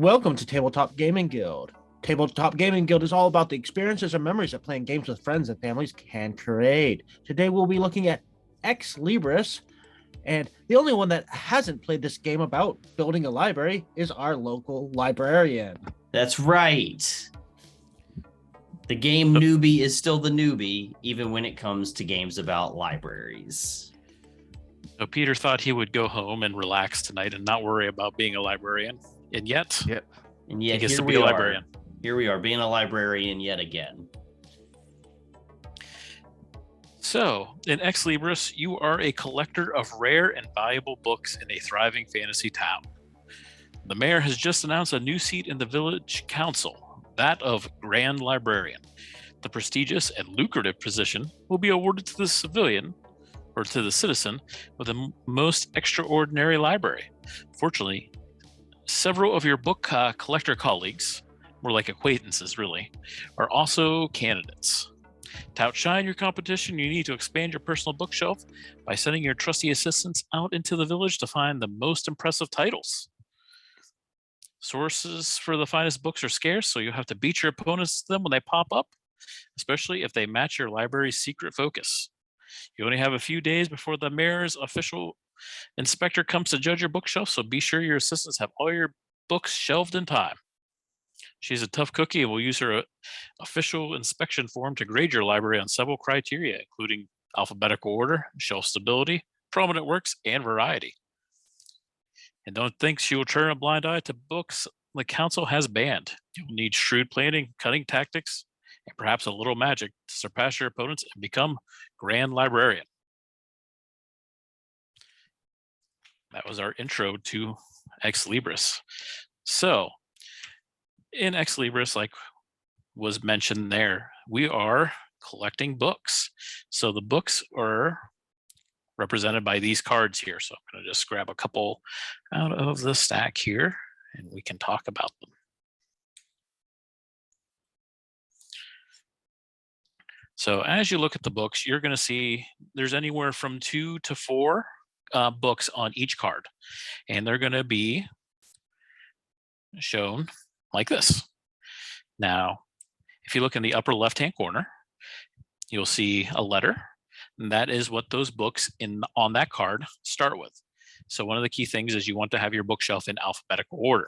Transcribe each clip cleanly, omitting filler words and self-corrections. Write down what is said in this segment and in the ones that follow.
Welcome to Tabletop Gaming Guild. Tabletop Gaming Guild is all about the experiences and memories that playing games with friends and families can create. Today we'll be looking at Ex Libris, and the only one that hasn't played this game about building a library is our local librarian. That's right. The game newbie is still the newbie, even when it comes to games about libraries. So Peter thought he would go home and relax tonight and not worry about being a librarian. And yet, And he yet gets here to be we a are. librarian. Here we are, being a librarian yet again. So, in Ex Libris, you are a collector of rare and valuable books in a thriving fantasy town. The mayor has just announced a new seat in the village council, that of Grand Librarian. The prestigious and lucrative position will be awarded to the civilian, or to the citizen, with the most extraordinary library. Fortunately, several of your book collector colleagues, more like acquaintances really, are also candidates. To outshine your competition, you need to expand your personal bookshelf by sending your trusty assistants out into the village to find the most impressive titles. Sources for the finest books are scarce, so you'll have to beat your opponents to them when they pop up, especially if they match your library's secret focus. You only have a few days before the mayor's official inspector comes to judge your bookshelf, so be sure your assistants have all your books shelved in time. She's a tough cookie and will use her official inspection form to grade your library on several criteria, including alphabetical order, shelf stability, prominent works, and variety. And don't think she will turn a blind eye to books the council has banned. You'll need shrewd planning, cunning tactics, and perhaps a little magic to surpass your opponents and become Grand Librarian. That was our intro to Ex Libris. So, in Ex Libris, like was mentioned there, we are collecting books. So the books are represented by these cards here. So I'm going to just grab a couple out of the stack here, and we can talk about them. So as you look at the books, you're going to see there's anywhere from 2 to 4 books on each card, and they're going to be shown like this. Now, if you look in the upper left-hand corner, you'll see a letter, and that is what those books on that card start with. So one of the key things is you want to have your bookshelf in alphabetical order.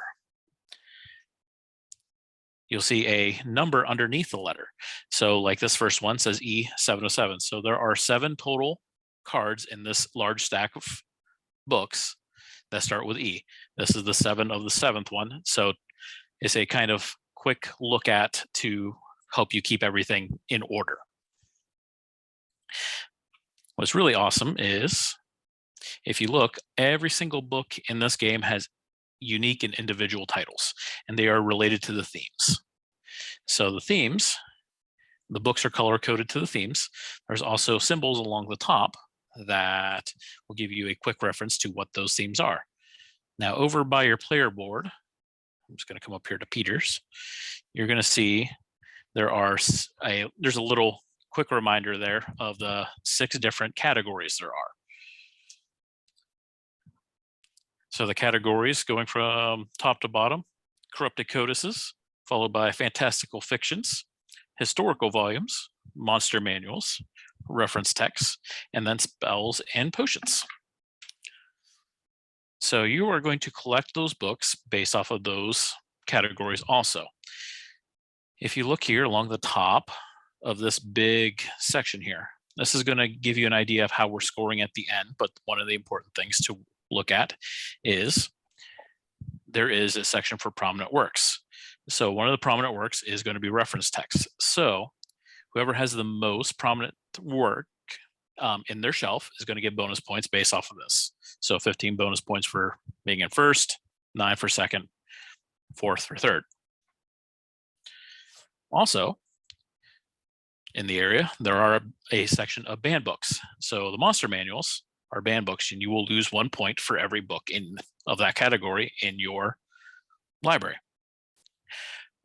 You'll see a number underneath the letter. So like this first one says E707. So there are 7 total cards in this large stack of books that start with E. This is the 7 of the 7th one. So it's a kind of quick look at to help you keep everything in order. What's really awesome is if you look, every single book in this game has unique and individual titles, and they are related to the themes. So the themes, the books are color coded to the themes. There's also symbols along the top that will give you a quick reference to what those themes are. Now over by your player board, I'm just going to come up here to Peter's. You're going to see there's a little quick reminder there of the 6 different categories there are. So the categories going from top to bottom: corrupted codices, followed by fantastical fictions, historical volumes, monster manuals, reference texts, and then spells and potions. So you are going to collect those books based off of those categories also. If you look here along the top of this big section here, this is going to give you an idea of how we're scoring at the end, but one of the important things to look at is there is a section for prominent works. So one of the prominent works is going to be reference text. So whoever has the most prominent work in their shelf is going to get bonus points based off of this. So 15 bonus points for being in first, 9 for second, 4th for third. Also, in the area, there are a section of banned books. So the monster manuals are banned books, and you will lose 1 point for every book of that category in your library.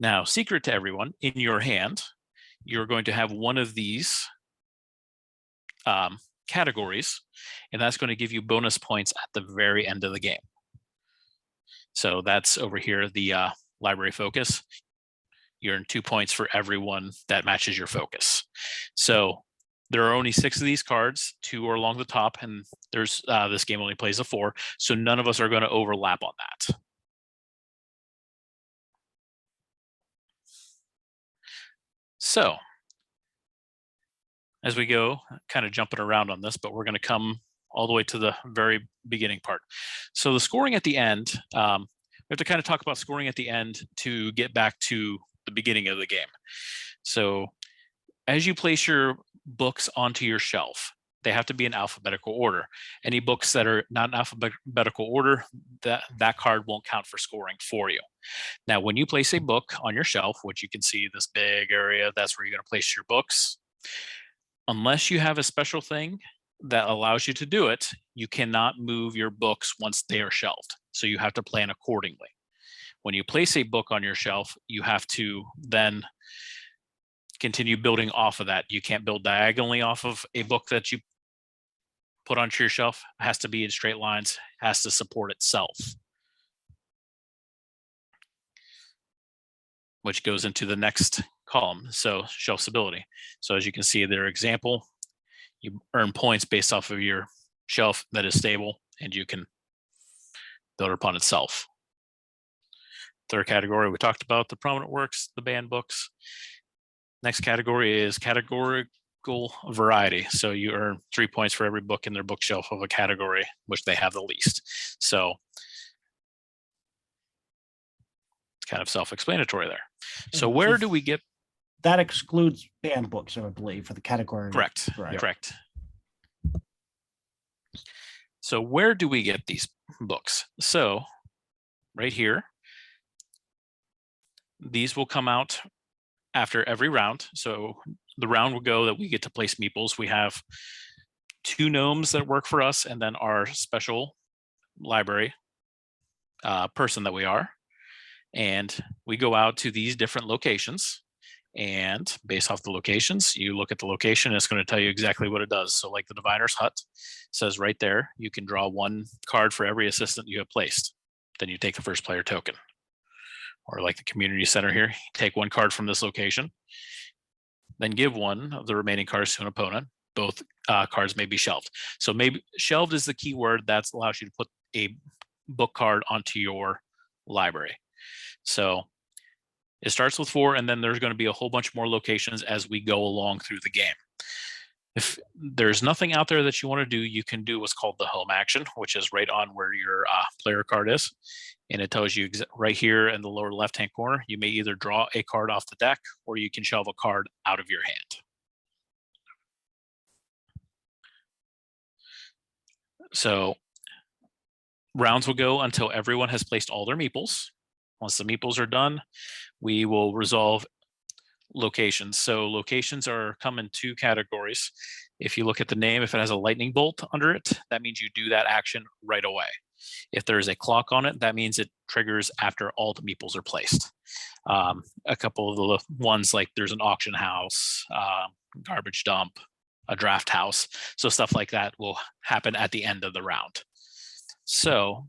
Now, secret to everyone, in your hand, you're going to have one of these categories, and that's going to give you bonus points at the very end of the game. So that's over here, the library focus. You earn 2 points for every one that matches your focus. So there are only 6 of these cards. 2 are along the top, and there's this game only plays a 4. So none of us are going to overlap on that. So as we go, kind of jumping around on this, but we're going to come all the way to the very beginning part. So the scoring at the end, we have to kind of talk about scoring at the end to get back to the beginning of the game. So as you place your books onto your shelf, they have to be in alphabetical order. Any books that are not in alphabetical order, that card won't count for scoring for you. Now, when you place a book on your shelf, which you can see this big area, that's where you're going to place your books. Unless you have a special thing that allows you to do it, you cannot move your books once they are shelved. So you have to plan accordingly. When you place a book on your shelf, you have to then continue building off of that. You can't build diagonally off of a book that you put onto your shelf. It has to be in straight lines, has to support itself, which goes into the next column. So shelf stability. So as you can see, their example, you earn points based off of your shelf that is stable, and you can build upon itself. Third category, we talked about the prominent works, the banned books. Next category is categorical variety. So you earn 3 points for every book in their bookshelf of a category which they have the least. So it's kind of self-explanatory there. So where do we get? That excludes banned books, I believe, for the category. Correct. Right. Correct. So where do we get these books? So right here, these will come out after every round. So the round will go that we get to place meeples. We have 2 gnomes that work for us, and then our special library person that we are. And we go out to these different locations. And based off the locations, you look at the location, and it's going to tell you exactly what it does. So like the Diviner's Hut says right there, you can draw 1 card for every assistant you have placed. Then you take the first player token. Or like the community center here, take 1 card from this location, then give 1 of the remaining cards to an opponent. Both cards may be shelved. So maybe shelved is the key word that allows you to put a book card onto your library. So it starts with 4, and then there's going to be a whole bunch more locations as we go along through the game. If there's nothing out there that you want to do, you can do what's called the home action, which is right on where your player card is. And it tells you right here in the lower left-hand corner, you may either draw a card off the deck, or you can shelve a card out of your hand. So rounds will go until everyone has placed all their meeples. Once the meeples are done, we will resolve locations. So locations come in 2 categories. If you look at the name, if it has a lightning bolt under it, that means you do that action right away. If there's a clock on it, that means it triggers after all the meeples are placed. A couple of the ones, like there's an auction house, garbage dump, a draft house. So stuff like that will happen at the end of the round. So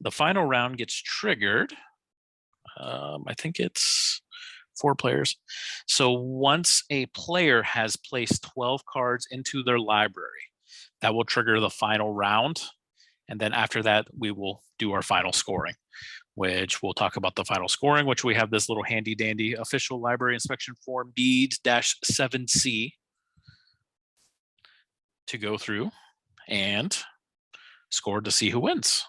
the final round gets triggered. I think it's 4 players. So once a player has placed 12 cards into their library, that will trigger the final round. And then after that, we will do our final scoring, which we'll talk about the final scoring, which we have this little handy dandy official library inspection form B-7C to go through and score to see who wins.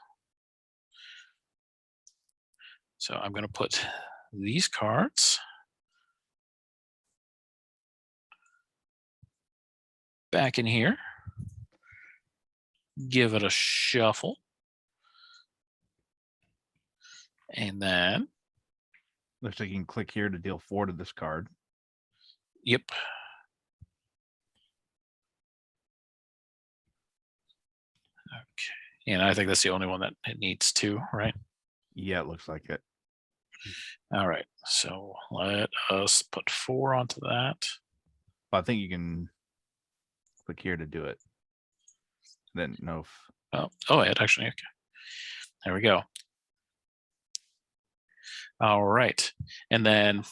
So I'm going to put these cards back in here, give it a shuffle, and then looks like you can click here to deal 4 to this card. Yep. Okay. And I think that's the only one that it needs 2, right? Yeah, it looks like it. All right. So let us put 4 onto that. I think you can click here to do it. Then no. Oh, it actually, okay. There we go. All right. And then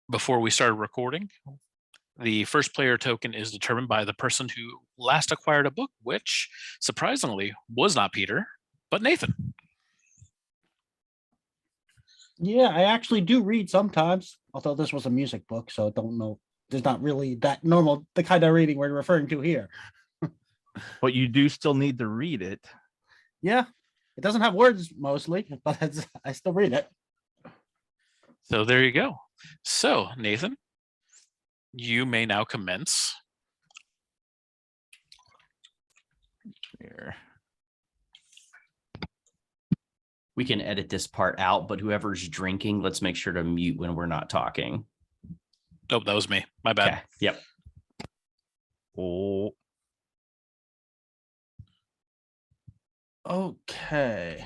before we started recording, the first player token is determined by the person who last acquired a book, which surprisingly was not Peter, but Nathan. Yeah, I actually do read sometimes, although this was a music book, so I don't know. There's not really that normal, the kind of reading we're referring to here. But you do still need to read it. Yeah, it doesn't have words mostly, but I still read it. So there you go. So, Nathan, you may now commence. Here. We can edit this part out, but whoever's drinking, let's make sure to mute when we're not talking. Oh, that was me. My bad. Okay. Yep. Oh, Okay.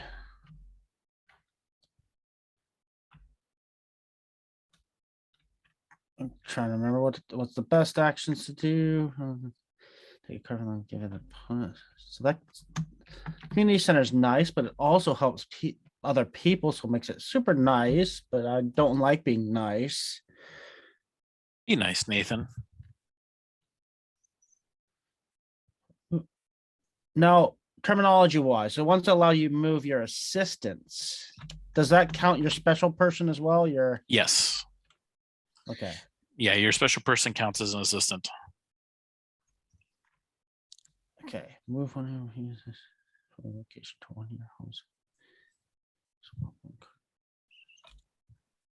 I'm trying to remember what's the best actions to do. Take a card and give it a punch. So that community center is nice, but it also helps other people, so it makes it super nice. But I don't like being nice. Be nice, Nathan. Now, terminology wise, so once allow you move your assistants, does that count your special person as well? Your Yes. okay. Yeah, your special person counts as an assistant. Okay, move one who uses location to one of your homes.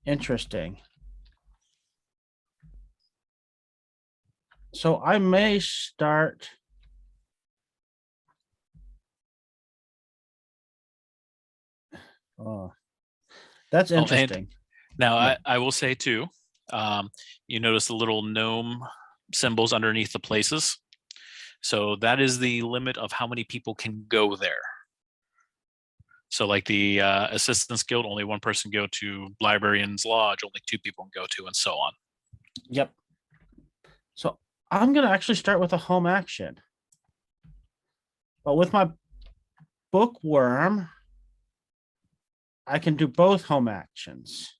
Interesting. So I may start. Oh, that's and interesting. Now, Yeah. I will say too, you notice the little gnome symbols underneath the places. So that is the limit of how many people can go there. So like the Assistants Guild, only one person go to. Librarian's Lodge, only 2 people can go to, and so on. Yep. So I'm going to actually start with a home action. But with my bookworm, I can do both home actions.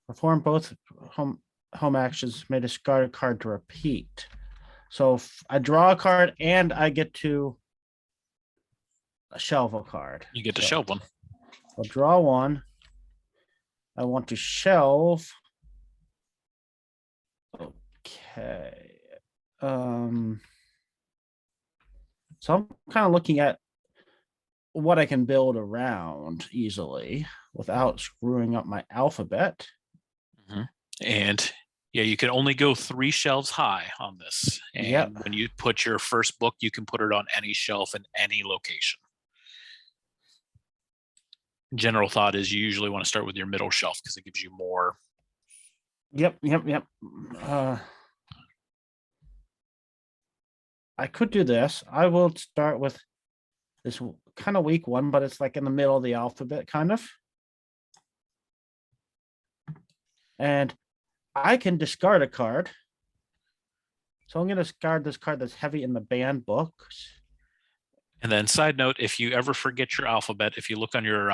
Perform both home actions, may discard a card to repeat. So if I draw a card and I get to shelve a card. You get to So shelve one. I'll draw one. I want to shelve. Okay. So I'm kind of looking at what I can build around easily without screwing up my alphabet. And yeah, you can only go 3 shelves high on this. And Yep. when you put your first book, you can put it on any shelf in any location. General thought is you usually want to start with your middle shelf because it gives you more. Yep. I could do this. I will start with this kind of weak one, but it's like in the middle of the alphabet, kind of. And I can discard a card. So I'm going to discard this card that's heavy in the banned books. And then side note, if you ever forget your alphabet, if you look on your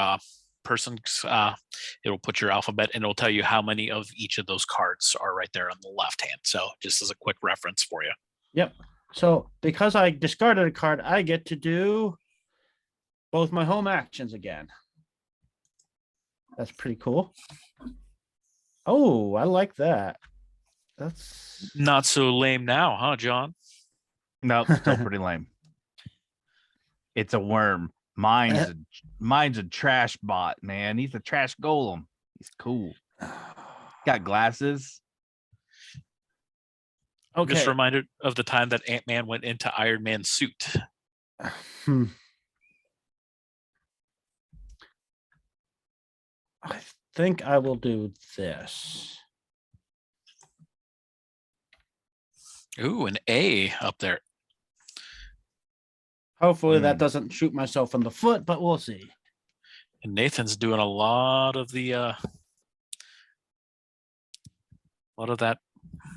person's, it'll put your alphabet and it'll tell you how many of each of those cards are right there on the left hand. So just as a quick reference for you. Yep. So because I discarded a card, I get to do both my home actions again. That's pretty cool. Oh, I like that. That's Not so lame now, huh, John? no, it's still pretty lame. It's a worm. Mine's a trash bot, man. He's a trash golem. He's cool. Got glasses. I'm just okay. reminded of the time that Ant-Man went into Iron Man's suit. I think I will do this. Ooh, an A up there. Hopefully that doesn't shoot myself in the foot, but we'll see. And Nathan's doing a lot of that.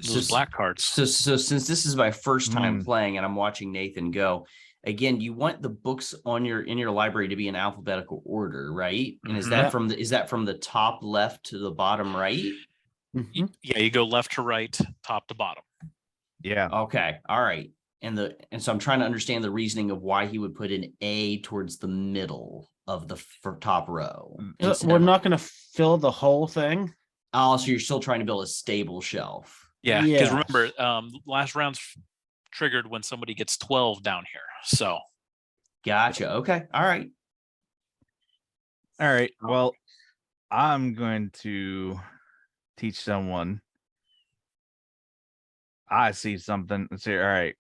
Those black cards. So since this is my first time playing and I'm watching Nathan go, again, you want the books on in your library to be in alphabetical order, right? And is that from the top left to the bottom right? Mhm. Yeah, you go left to right, top to bottom. Yeah. Okay, all right. And so I'm trying to understand the reasoning of why he would put an A towards the middle of the top row. We're not going to fill the whole thing. Oh, so you're still trying to build a stable shelf. Yeah, because Yes. remember, last round's triggered when somebody gets 12 down here. So Gotcha. Okay. All right. All right. Well, I'm going to teach someone. I see something and say, all right.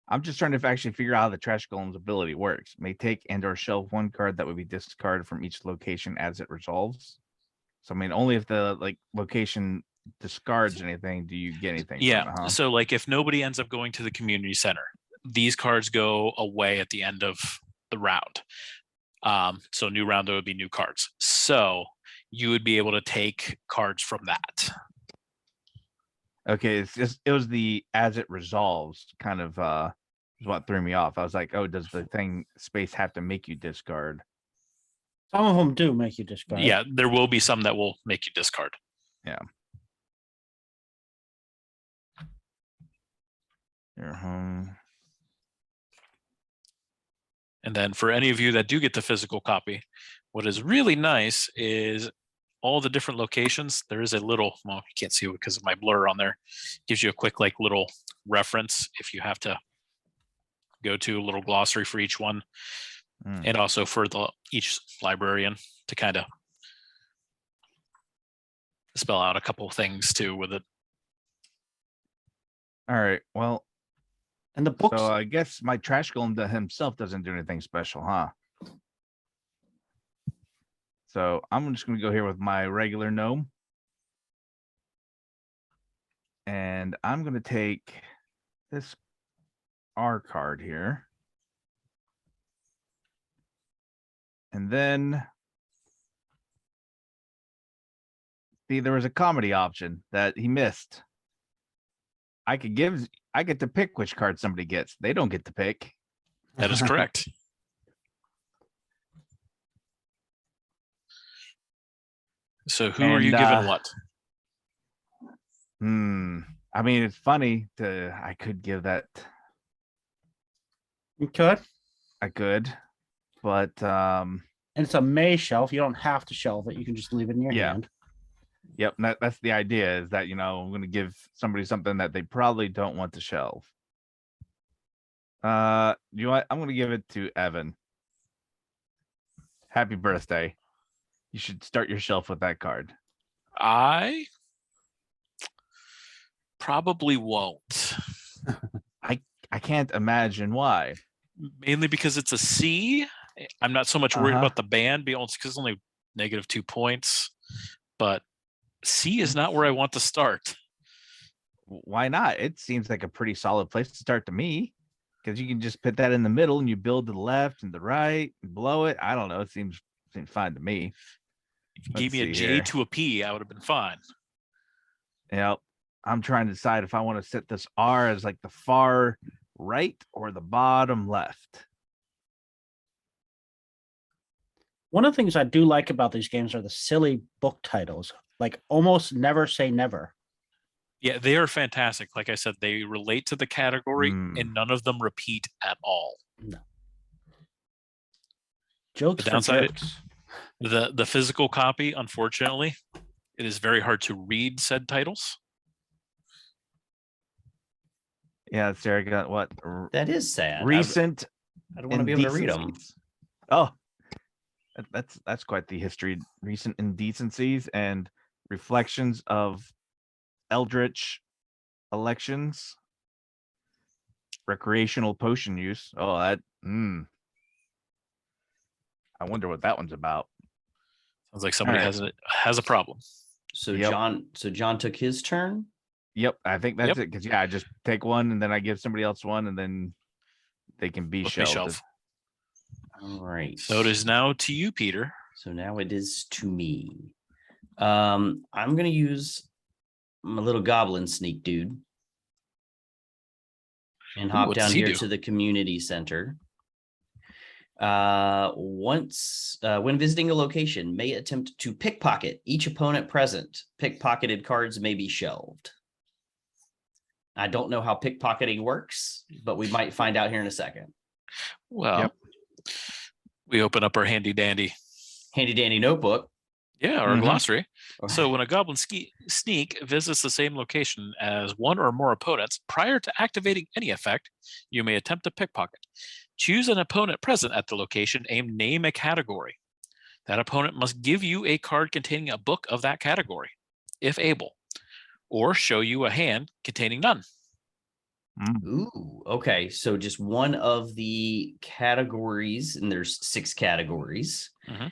I'm just trying to actually figure out how the trash golem's ability works. May take and or shelve one card that would be discarded from each location as it resolves. So I mean, only if the location discards anything do you get anything. yeah, from it, huh? so like if nobody ends up going to the community center, these cards go away at the end of the round. So new round, there would be new cards. So you would be able to take cards from that. Okay, it was the as it resolves kind of is what threw me off. I was like, oh, does the thing space have to make you discard? Some of them do make you discard. Yeah, there will be some that will make you discard. Yeah. Your home. And then for any of you that do get the physical copy, what is really nice is all the different locations. There is a little, well, you can't see it because of my blur on there. Gives you a quick little reference if you have to go to a little glossary for each one. And also for each librarian to kind of spell out a couple of things too with it. All right. Well, And the books. so I guess my trash golem himself doesn't do anything special, huh? So I'm just going to go here with my regular gnome. And I'm going to take this R card here. And then see, there was a comedy option that he missed. I get to pick which card somebody gets. They don't get to pick. That is correct. So who are you giving what? I mean, it's funny I could give that. You could. I could, but And it's a May shelf. You don't have to shelve it. You can just leave it in your hand. Yep, that's the idea, is that, I'm going to give somebody something that they probably don't want to shelve. You know what? I'm going to give it to Evan. Happy birthday. You should start your shelf with that card. I probably won't. I can't imagine why. Mainly because it's a C. I'm not so much worried about the ban, because it's only -2 points. But C is not where I want to start. Why not? It seems like a pretty solid place to start to me, because you can just put that in the middle and you build to the left and the right and below it. I don't know. It seems fine to me. If you gave me a J to a P, I would have been fine. Yep. I'm trying to decide if I want to set this R as like the far right or the bottom left. One of the things I do like about these games are the silly book titles, like almost never say never. Yeah, they are fantastic. Like I said, they relate to the category and none of them repeat at all. No. Jokes The for downside, jerks. the physical copy, unfortunately, it is very hard to read said titles. Yeah, Sarah got what? That is sad. Recent. I don't want to be able to read them. indecencies. Oh, that's quite the history. Recent indecencies and reflections of eldritch elections, recreational potion use. Oh, that. I wonder what that one's about. Sounds like somebody has a problem. So Yep. John took his turn. Yep, I think that's it. Because I just take one and then I give somebody else one, and then they can be shelved. All right. So it is now to you, Peter. So now it is to me. I'm going to use my little goblin sneak dude. and Ooh, hop what down does he here do? to the community center. When visiting a location, may attempt to pickpocket each opponent present. Pickpocketed cards may be shelved. I don't know how pickpocketing works, but we might find out here in a second. Well, Yep. we open up our handy dandy, Handy dandy notebook. yeah, our Mhm. glossary. So when a goblin sneak visits the same location as one or more opponents, prior to activating any effect, you may attempt to pickpocket. Choose an opponent present at the location and name a category. That opponent must give you a card containing a book of that category, if able, or show you a hand containing none. Ooh, okay. So just one of the categories, and there's 6 categories. Mhm.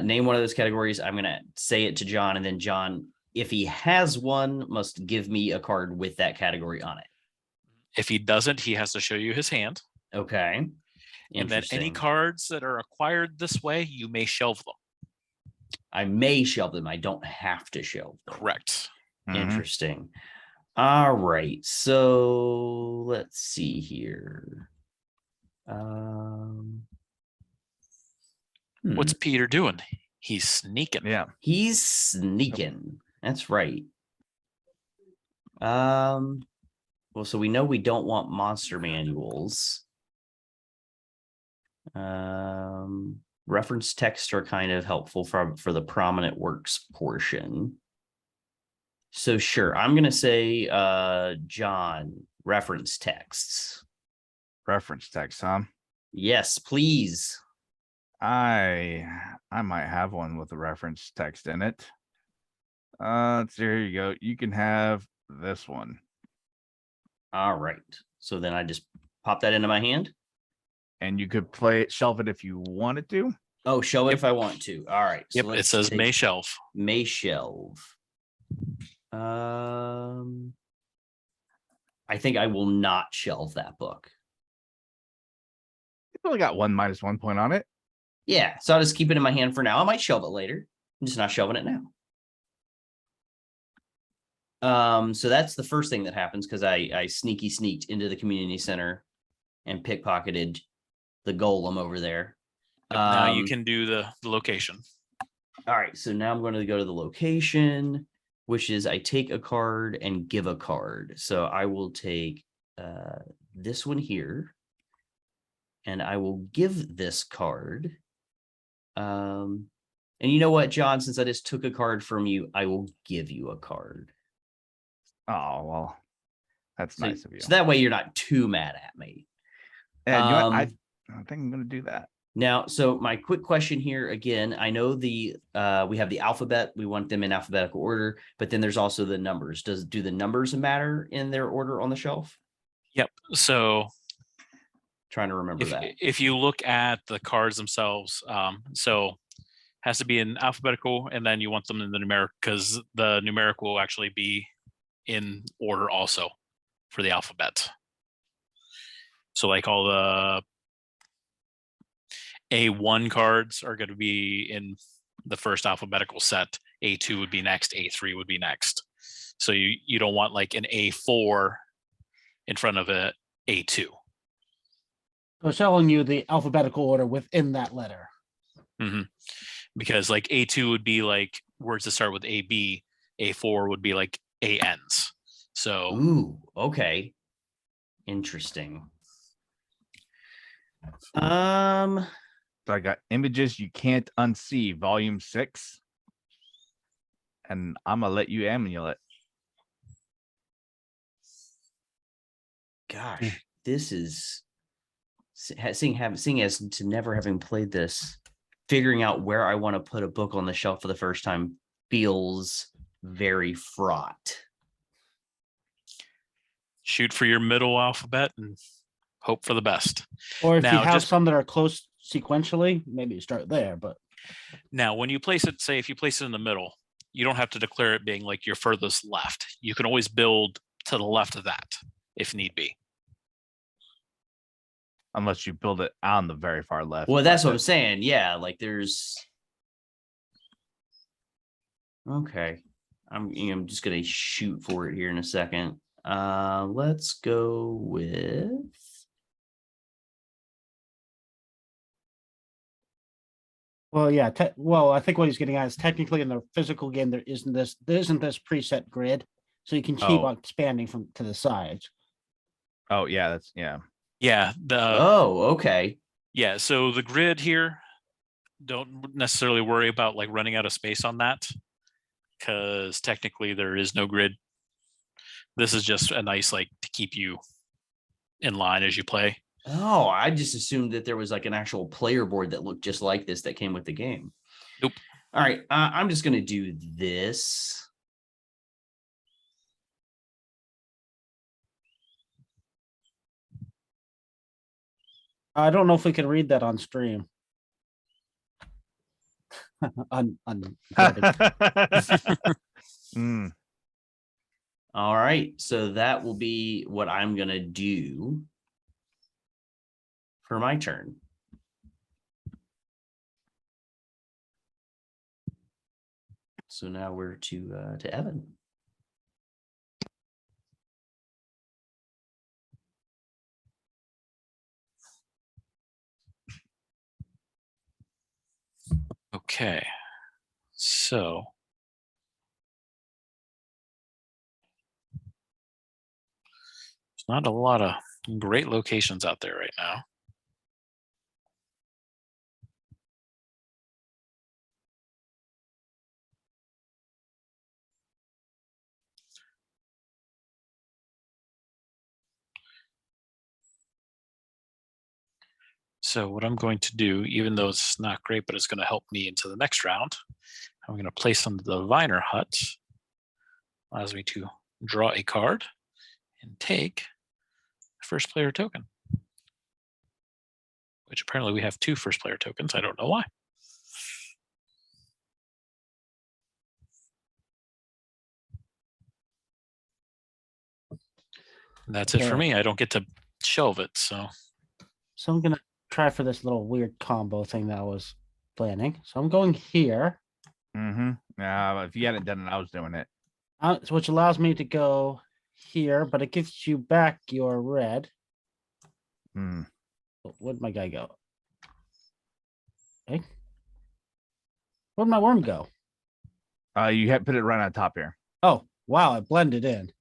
Name one of those categories. I'm going to say it to John, and then John, if he has one, must give me a card with that category on it. If he doesn't, he has to show you his hand. Okay. And then any Interesting. cards that are acquired this way, you may shelve them. I may shelve them. I don't have to shelve them. Correct. Mhm. Interesting. All right. So let's see here. What's Peter doing? He's sneaking. Yeah. He's sneaking. That's right. Well, so we know we don't want monster manuals. Reference texts are kind of helpful for the prominent works portion. So sure, I'm gonna say John, reference texts. Reference text, huh? Yes, please. I might have one with a reference text in it. There you go. You can have this one. All right. So then I just pop that into my hand. And you could shelve it if you wanted to. Oh, show it if I want to. All right. So Yep, it says may shelve. May shelve. I think I will not shelve that book. It's only got one -1 point on it. Yeah, so I'll just keep it in my hand for now. I might shelve it later. I'm just not shelving it now. So that's the first thing that happens because I sneaked into the community center and pickpocketed the golem over there. Yep, now you can do the location. All right, so now I'm going to go to the location, which is I take a card and give a card. So I will take this one here, and I will give this card. And you know what, John? Since I just took a card from you, I will give you a card. Oh, well, that's nice of you. So that way you're not too mad at me. And you know what? I think I'm going to do that. Now, so my quick question here again, I know we have the alphabet, we want them in alphabetical order, but then there's also the numbers. Do the numbers matter in their order on the shelf? Yep. So Trying to remember that. If you look at the cards themselves, so has to be in alphabetical, and then you want them in the numeric because the numeric will actually be in order also for the alphabet. So like all the A1 cards are going to be in the first alphabetical set. A2 would be next. A3 would be next. So you don't want like an A4 in front of a A2. So it's telling you the alphabetical order within that letter. Mm-hmm. Because like A2 would be like words that start with AB. A4 would be like ANs. So Ooh, okay. Interesting. So I got images you can't unsee, volume 6. And I'm gonna let you emulate. Gosh, this is seeing as to never having played this, figuring out where I want to put a book on the shelf for the first time feels very fraught. shoot for your middle alphabet and hope for the best. Or if Now, you have just- some that are close sequentially, maybe you start there. But Now, when you place it, say if you place it in the middle, you don't have to declare it being like your furthest left. You can always build to the left of that if need be. Unless you build it on the very far left. Well, that's what I'm saying. Yeah, like there's. Okay, I'm just gonna shoot for it here in a second. Let's go with. Well, yeah. Well, I think what he's getting at is technically in the physical game there isn't this preset grid, so you can keep Oh. on expanding from to the sides. Oh yeah, that's yeah. Yeah. Oh, okay. Yeah. So the grid here, don't necessarily worry about like running out of space on that, because technically there is no grid. This is just a nice like to keep you in line as you play. Oh, I just assumed that there was like an actual player board that looked just like this that came with the game. Nope. All right, I'm just gonna do this. I don't know if we can read that on stream. on Mm. All right, so that will be what I'm gonna do for my turn. So now we're to Evan. Okay. So there's not a lot of great locations out there right now. So what I'm going to do, even though it's not great, but it's going to help me into the next round, I'm going to place on the diviner hut. Allows me to draw a card and take the first player token. Which apparently we have 2 first player tokens. I don't know why. And that's it for Okay. me. I don't get to shelve it. So I'm gonna try for this little weird combo thing that I was planning. So I'm going here, If you hadn't done it, I was doing it. which allows me to go here, but it gives you back your red. Hmm. Where'd my guy go? Okay. Where'd my worm go? You had put it right on top here. Oh, wow, it blended in.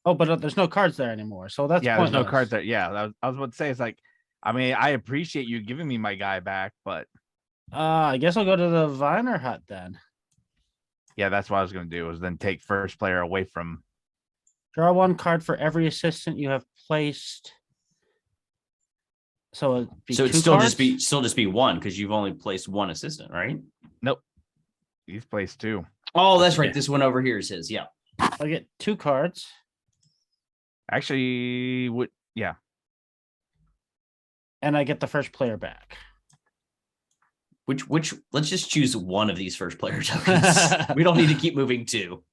Oh, but there's no cards there anymore, so that's Yeah, there's no pointless. cards there. Yeah, I was about to say it's like, I mean, I appreciate you giving me my guy back, but I guess I'll go to the Viner hut then. yeah, that's what I was gonna do was then take first player away from. Draw 1 card for every assistant you have placed. So it'd be So 2 it's still cards? just be 1 because you've only placed 1 assistant, right? Nope, he's placed 2. Oh, that's right. Yeah. This one over here is his. Yeah. I get 2 cards. Actually, would yeah. And I get the first player back. Which let's just choose one of these first player tokens. We don't need to keep moving 2.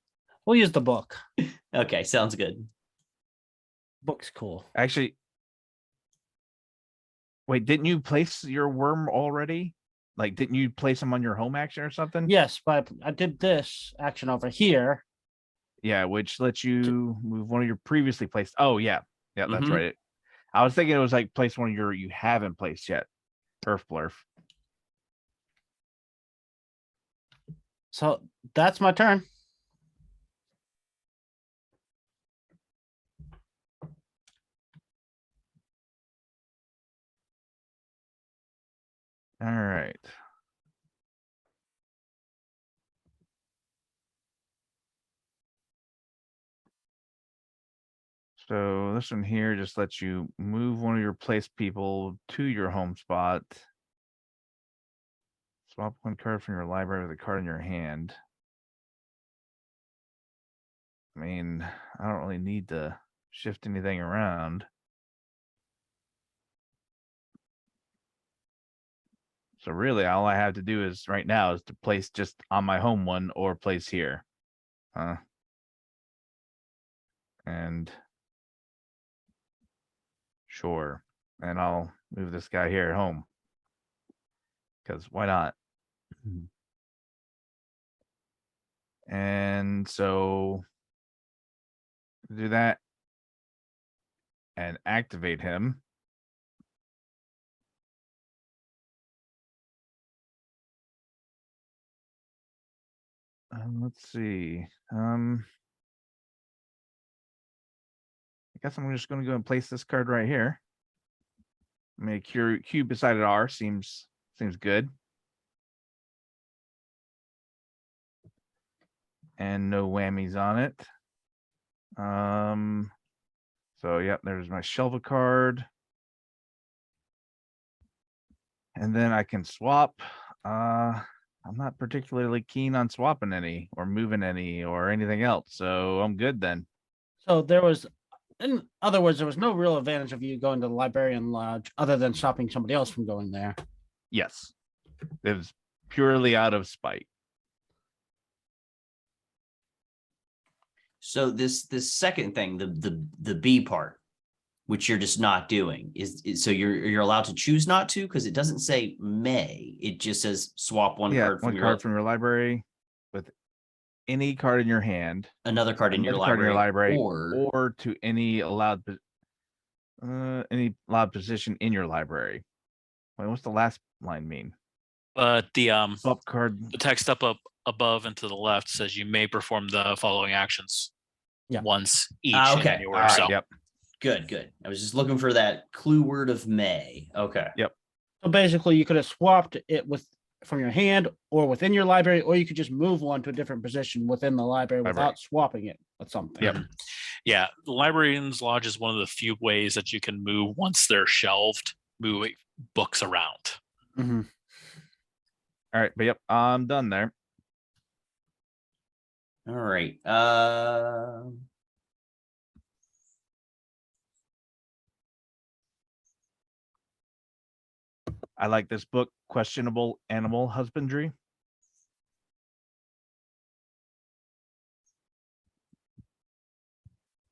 We'll use the book. Okay, sounds good. Book's cool. Actually, wait, didn't you place your worm already? Like, didn't you place him on your home action or something? Yes, but I did this action over here. Yeah, which lets you move one of your previously placed. Oh, yeah. Yeah, that's Mhm. right. I was thinking it was like place one of your you haven't placed yet. Blurf. So that's my turn. All right. So this one here just lets you move one of your place people to your home spot. Swap 1 card from your library with a card in your hand. I mean, I don't really need to shift anything around. So really all I have to do is right now is to place just on my home one or place here. And sure. And I'll move this guy here at home. Because why not? And so Do that. And activate him. Let's see. I guess I'm just going to go and place this card right here. I mean, Q beside an R seems good. And no whammies on it. So yep, there's my shelve a card. And then I can swap. I'm not particularly keen on swapping any or moving any or anything else, so I'm good then. So there was, in other words, there was no real advantage of you going to the Librarian Lodge other than stopping somebody else from going there. Yes, it was purely out of spite. So this second thing, the B part, which you're just not doing, is so you're allowed to choose not to, because it doesn't say may. It just says swap one card from your library with any card in your hand, another card in your library, or to any allowed position in your library. Wait, what's the last line mean? The Swap card. the text up above and to the left says you may perform the following actions once each. Okay. So. Yep. Good. I was just looking for that clue word of may. Okay. Yep. So basically, you could have swapped it from your hand or within your library, or you could just move one to a different position within the library without swapping it with something. Yep. Yeah, the Librarian's Lodge is one of the few ways that you can move once they're shelved, move books around. Mm-hmm. All right, but yep, I'm done there. All right. I like this book, Questionable Animal Husbandry.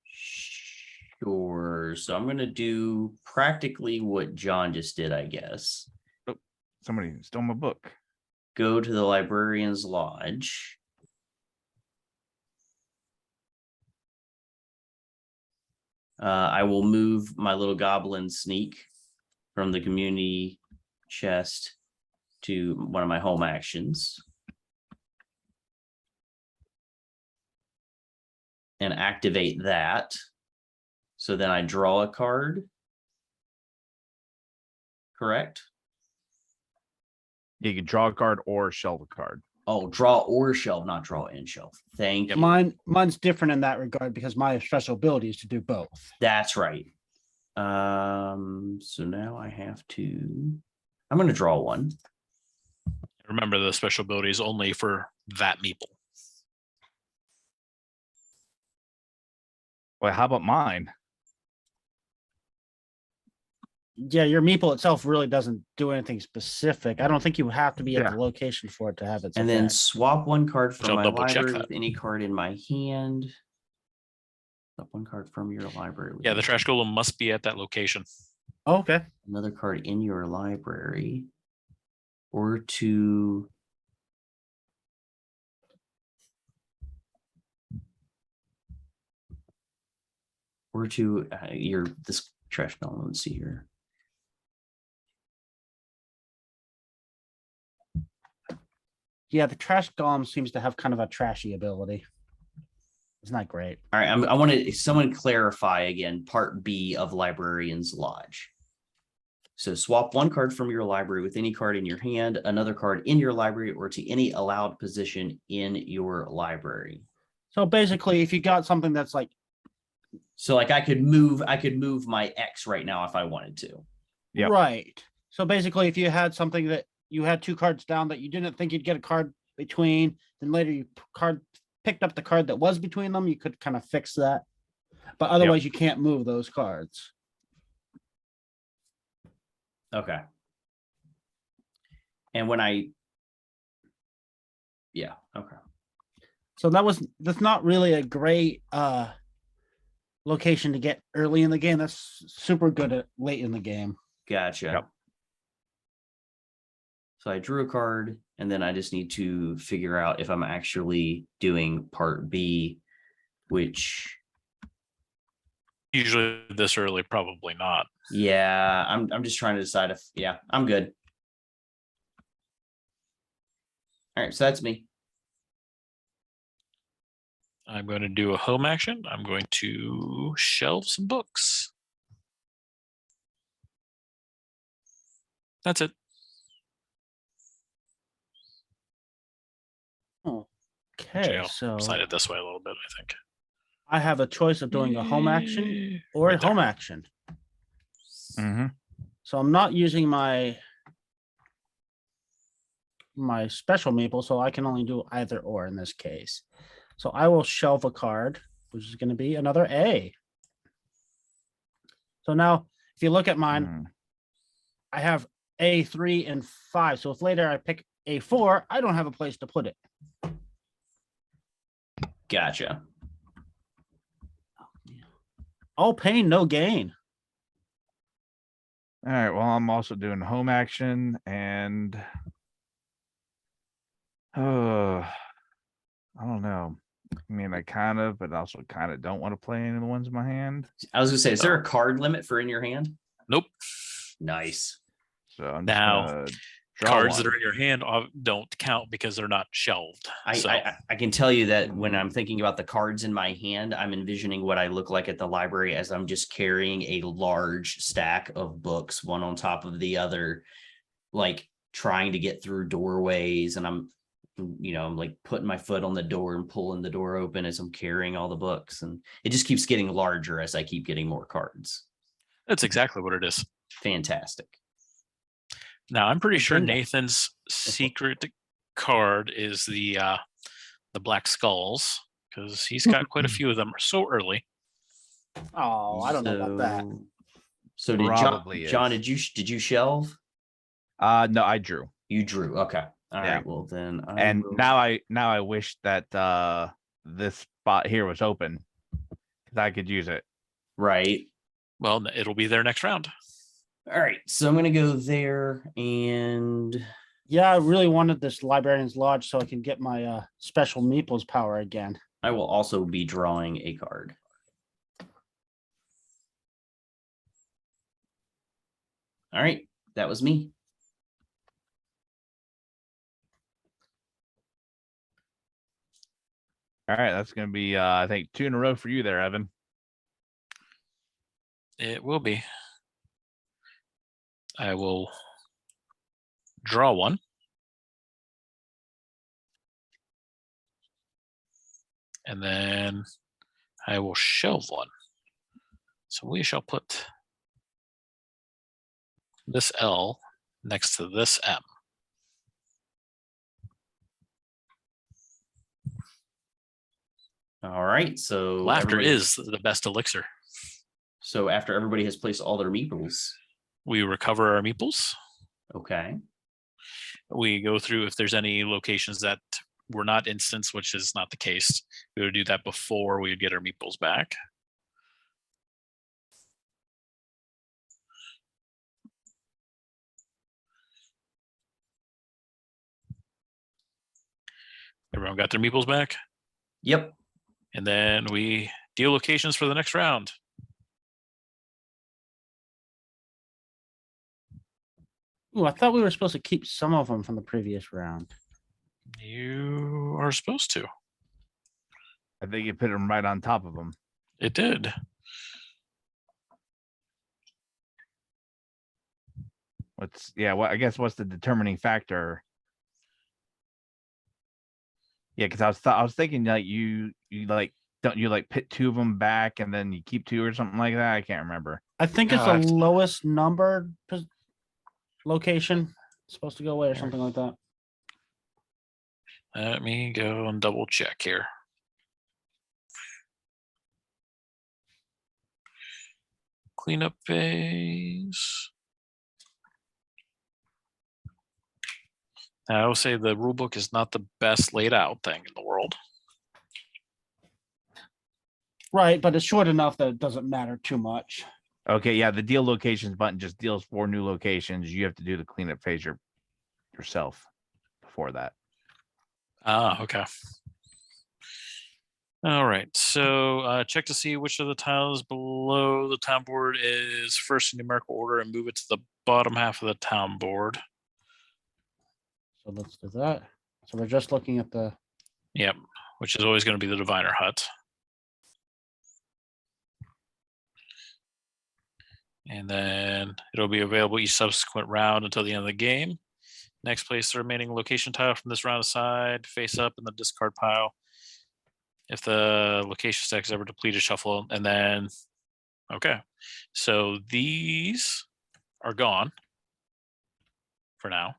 Sure. So I'm going to do practically what John just did, I guess. Oh, somebody stole my book. Go to the Librarian's Lodge. I will move my little goblin sneak from the community chest to one of my home actions. And activate that. So then I draw a card. Correct? You can draw a card or shelve a card. Oh, draw or shelve, not draw and shelve. Thank you. Mine's different in that regard because my special ability is to do both. That's right. So now I have to. I'm going to draw one. Remember, the special ability is only for that meeple. Well, how about mine? Yeah, your meeple itself really doesn't do anything specific. I don't think you have to be at the location for it to have its And then effect. swap one card from my library that. with any card in my hand. Swap one card from your library. Yeah, the trash golem must be at that location. Oh, okay. Another card in your library. Or to your this trash golem. Let's see here. Yeah, the trash golem seems to have kind of a trashy ability. It's not great. All right, I want to someone clarify again part B of Librarian's Lodge. So swap one card from your library with any card in your hand, another card in your library, or to any allowed position in your library. So basically, if you got something that's like, so like I could move my X right now if I wanted to. Yep. Right. So basically, if you had something that you had two cards down that you didn't think you'd get a card between, then later you picked up the card that was between them, you could kind of fix that. But otherwise, you can't move those cards. Okay. And when okay. So that's not really a great location to get early in the game. That's super good at late in the game. Gotcha. Yep. So I drew a card, and then I just need to figure out if I'm actually doing part B, which Usually this early, probably not. Yeah, I'm just trying to decide if I'm good. All right, so that's me. I'm going to do a home action. I'm going to shelve some books. That's it. Okay, I'll so slide it this way a little bit, I think. I have a choice of doing a home action or Right a home there. action. Mm-hmm. So I'm not using my special meeple, so I can only do either or in this case. So I will shelve a card, which is going to be another A. So now, if you look at mine, I have A3 and 5. So if later I pick A4, I don't have a place to put it. Gotcha. All pain, no gain. All right. Well, I'm also doing home action and I don't know. I mean, I kind of, but also kind of don't want to play any of the ones in my hand. I was gonna say, is there a card limit for in your hand? Nope. Nice. So I'm just Now, gonna draw cards that one. are in your hand don't count because they're not shelved. I can tell you that when I'm thinking about the cards in my hand, I'm envisioning what I look like at the library as I'm just carrying a large stack of books, one on top of the other, like trying to get through doorways. And I'm like putting my foot on the door and pulling the door open as I'm carrying all the books. And it just keeps getting larger as I keep getting more cards. That's exactly what it is. Fantastic. Now, I'm pretty sure Bingo. Nathan's secret card is the Black Skulls, because he's got quite a few of them so early. Oh, I don't know about that. So did Probably John, is. did you shelve? No, I drew. You drew. Okay. All Yeah. right. Well, then And now I wish that this spot here was open because I could use it. Right. Well, it'll be there next round. All right. So I'm gonna go there and Yeah, I really wanted this Librarian's Lodge so I can get my special meeples power again. I will also be drawing a card. All right. That was me. All right, that's gonna be I think 2 in a row for you there, Evan. It will be. I will draw one. And then I will shelve one. So we shall put this L next to this M. All right. So Laughter is the best elixir. So after everybody has placed all their meeples, We recover our meeples. okay. We go through if there's any locations that were not instance, which is not the case. We would do that before we would get our meeples back. Everyone got their meeples back? Yep. And then we deal locations for the next round. Ooh, I thought we were supposed to keep some of them from the previous round. You are supposed to. I think you put them right on top of them. It did. I guess what's the determining factor? Yeah, because I was thinking like you like don't you like pit 2 of them back and then you keep 2 or something like that? I can't remember. I think it's Oh, the that's- lowest numbered location supposed to go away or something like that. Let me go and double check here. Cleanup phase. I will say the rulebook is not the best laid out thing in the world. Right, but it's short enough that it doesn't matter too much. Okay, yeah, the deal locations button just deals 4 new locations. You have to do the cleanup phase yourself before that. Ah, okay. All right, so check to see which of the tiles below the town board is first in numerical order and move it to the bottom half of the town board. So let's do that. So we're just looking at the. Yep, which is always going to be the diviner hut. And then it'll be available each subsequent round until the end of the game. Next, place the remaining location tile from this round aside, face up in the discard pile. If the location stack is ever depleted, shuffle, and then, okay. So these are gone for now.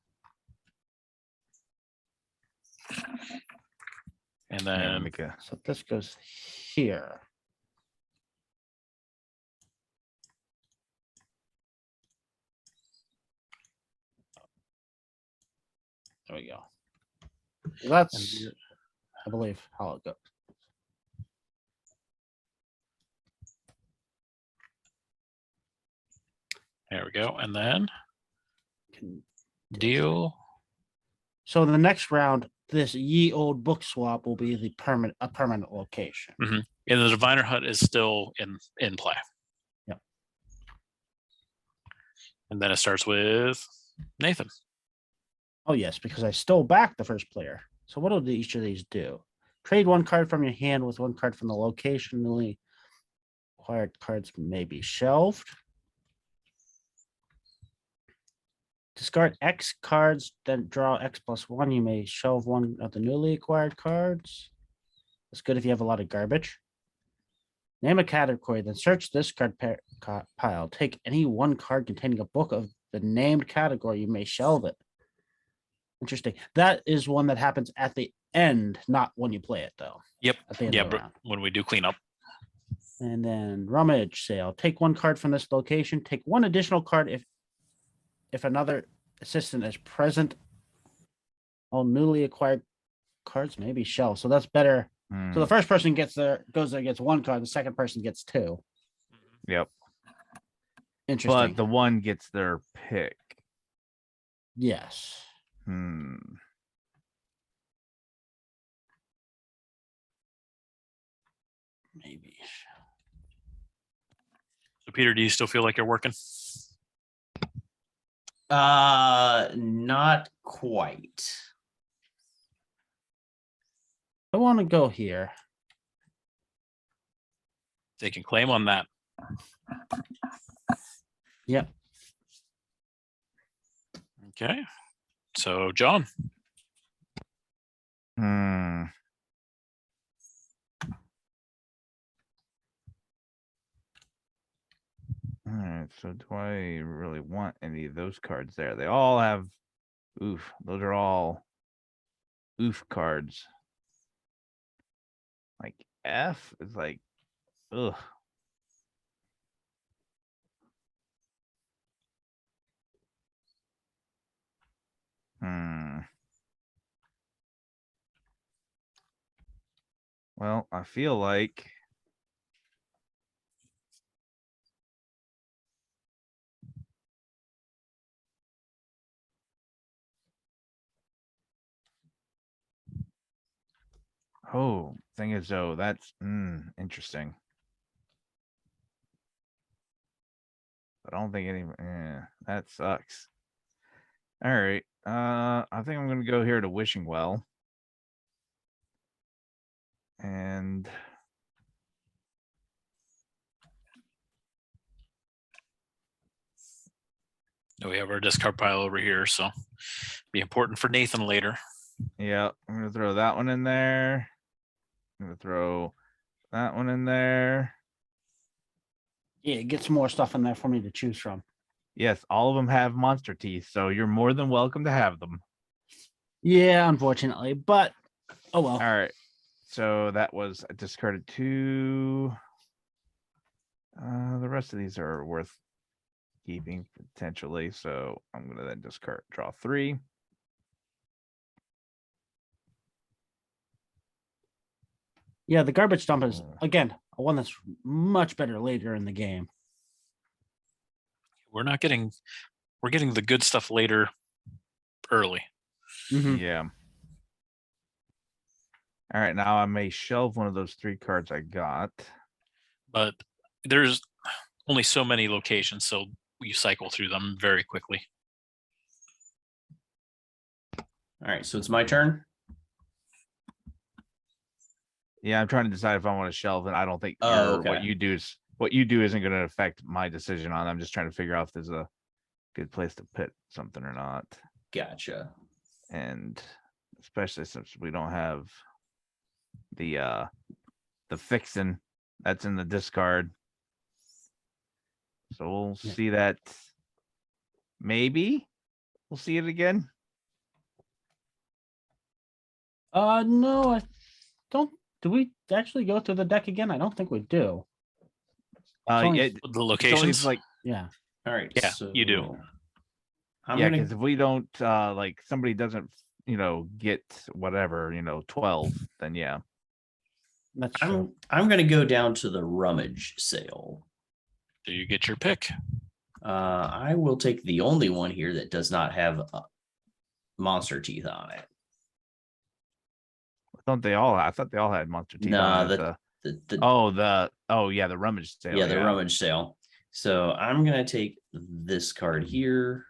And Yeah, then, So this goes here. There we go. That's, I believe, how it goes. there we go. And then Can- deal. So in the next round, this ye old book swap will be a permanent location. And the diviner hut is still in play. Yep. And then it starts with Nathan. Oh yes, because I stole back the first player. So what do each of these do? Trade one card from your hand with one card from the location. Newly acquired cards may be shelved. Discard X cards, then draw X+1. You may shelve one of the newly acquired cards. That's good if you have a lot of garbage. Name a category, then search this card pile. Take any one card containing a book of the named category. You may shelve it. Interesting. That is one that happens at the end, not when you play it, though. Yep. At the end Yeah, of the but round. when we do cleanup. And then rummage sale. Take one card from this location. Take one additional card if another assistant is present. All newly acquired cards may be shelved. So that's better. So the first person goes there, gets one card. The second person gets two. Yep. Interesting. But the one gets their pick. Yes. Maybe. So Peter, do you still feel like you're working? Not quite. I want to go here. They can claim on that. Yep. Okay. So John. All right, so do I really want any of those cards there? They all have oof. Those are all oof cards. Like F is like, ugh. Well, I feel like thing is though, that's interesting. But I don't think any that sucks. All right. I think I'm gonna go here to Wishing Well. And We have our discard pile over here, so be important for Nathan later. yeah, I'm gonna throw that one in there. I'm gonna throw that one in there. Yeah, get some more stuff in there for me to choose from. Yes, all of them have monster teeth, so you're more than welcome to have them. Yeah, unfortunately, but oh well. All right. So that was I discarded 2. The rest of these are worth keeping potentially, so I'm gonna then draw 3. Yeah, the garbage dump is again one that's much better later in the game. We're getting the good stuff later early. Mhm. Yeah. All right, now I may shelve one of those 3 cards I got. But there's only so many locations, so you cycle through them very quickly. All right, so it's my turn. Yeah, I'm trying to decide if I want to shelve it. I don't think Oh, what okay. you do isn't going to affect my decision on it. I'm just trying to figure out if there's a good place to put something or not. Gotcha. And especially since we don't have the fixin' that's in the discard. So we'll see that. Maybe we'll see it again. No, I don't. Do we actually go through the deck again? I don't think we do. only- Yeah, The it's always locations, like Yeah. All right. Yeah, so you do. I'm yeah, gonna because if we don't like somebody doesn't get whatever 12, then yeah. That's true. I'm gonna go down to the rummage sale. so you get your pick. I will take the only one here that does not have monster teeth on it. Don't they all? I thought they all had monster teeth Nah, on it. the The rummage sale. yeah, the rummage sale. So I'm gonna take this card here.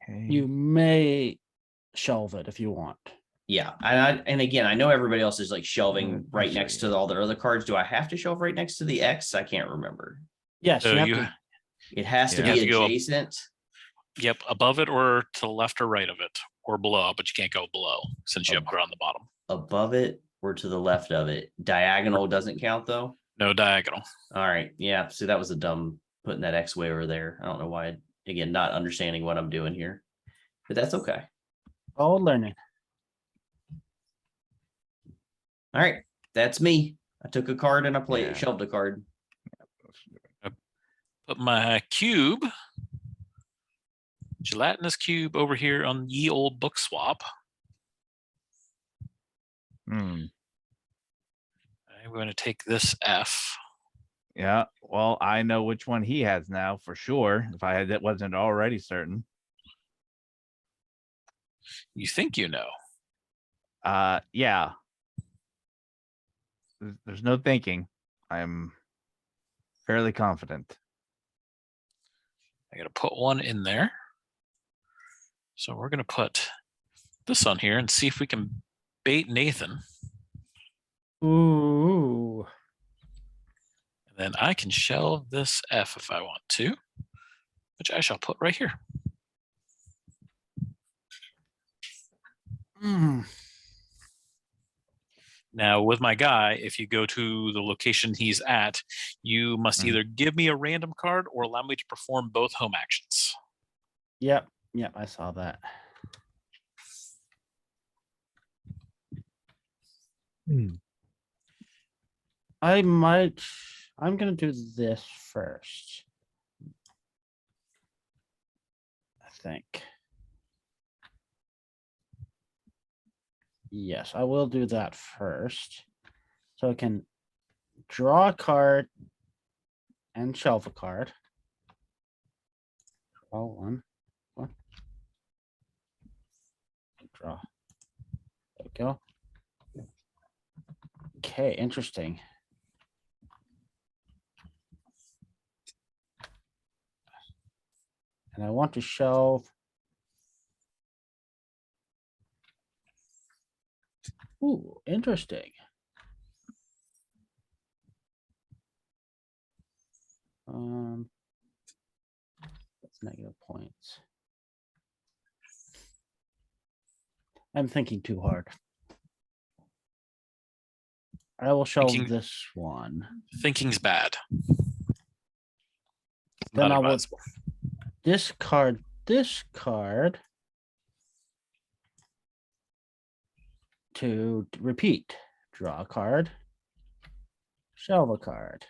Okay. You may shelve it if you want. Yeah, and again, I know everybody else is like shelving I'll right show next you. to all their other cards. Do I have to shelve right next to the X? I can't remember. Yes, So you have you, to. It has to Yeah. be You have to go up. adjacent. Yep, above it or to the left or right of it, or below, but you can't go below since you have her on the bottom. Above it or to the left of it. Diagonal doesn't count though. No diagonal. All right. Yeah. See, that was a dumb putting that X way over there. I don't know why. Again, not understanding what I'm doing here, but that's okay. Oh, learning. All right. That's me. I took a card and I played Yeah. shelved a card. Put my cube, gelatinous cube, over here on ye old book swap. Hmm. I'm going to take this F. Yeah. Well, I know which one he has now for sure. If I had that wasn't already certain. You think you know? Yeah. There's no thinking. I'm fairly confident. I got to put one in there. So we're going to put this on here and see if we can bait Nathan. Ooh. And then I can shelve this F if I want to, which I shall put right here. Now, with my guy, if you go to the location he's at, you must either give me a random card or allow me to perform both home actions. Yep. Yep. I saw that. I'm going to do this first. I think. Yes, I will do that first. So I can draw a card and shelve a card. Draw one. Draw. There we go. Okay, interesting. And I want to shelve. Ooh, interesting. That's negative points. I'm thinking too hard. I will shelve Thinking- this one. Thinking's bad. Then Not I will advisable. discard this card to repeat. Draw a card, shelve a card.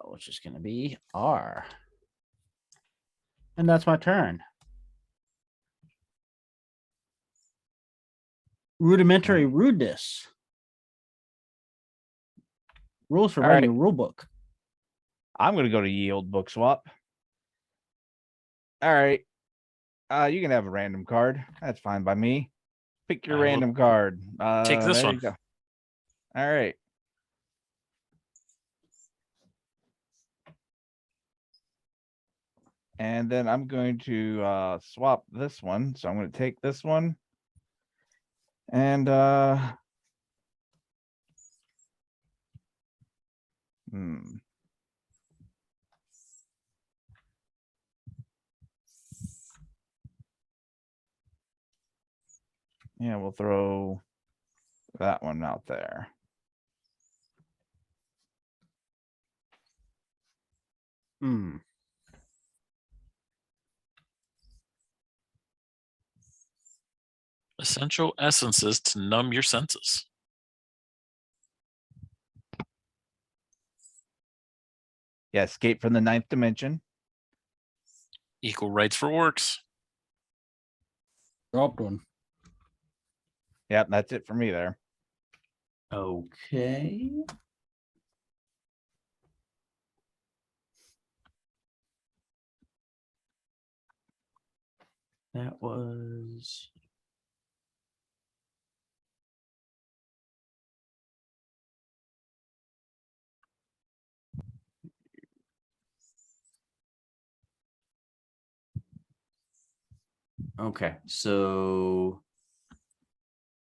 Which is going to be R. And that's my turn. Rudimentary rudeness. Rules for All writing right. a rule book. I'm gonna go to yield book swap. All right. You can have a random card. That's fine by me. Pick your I will random card. take this there one. you go. All right. And then I'm going to swap this one. So I'm going to take this one. And yeah, we'll throw that one out there. Essential essences to numb your senses. Yeah, escape from the ninth dimension. Equal rights for orcs. Dropped one. Yep, that's it for me there. Okay. That was okay. So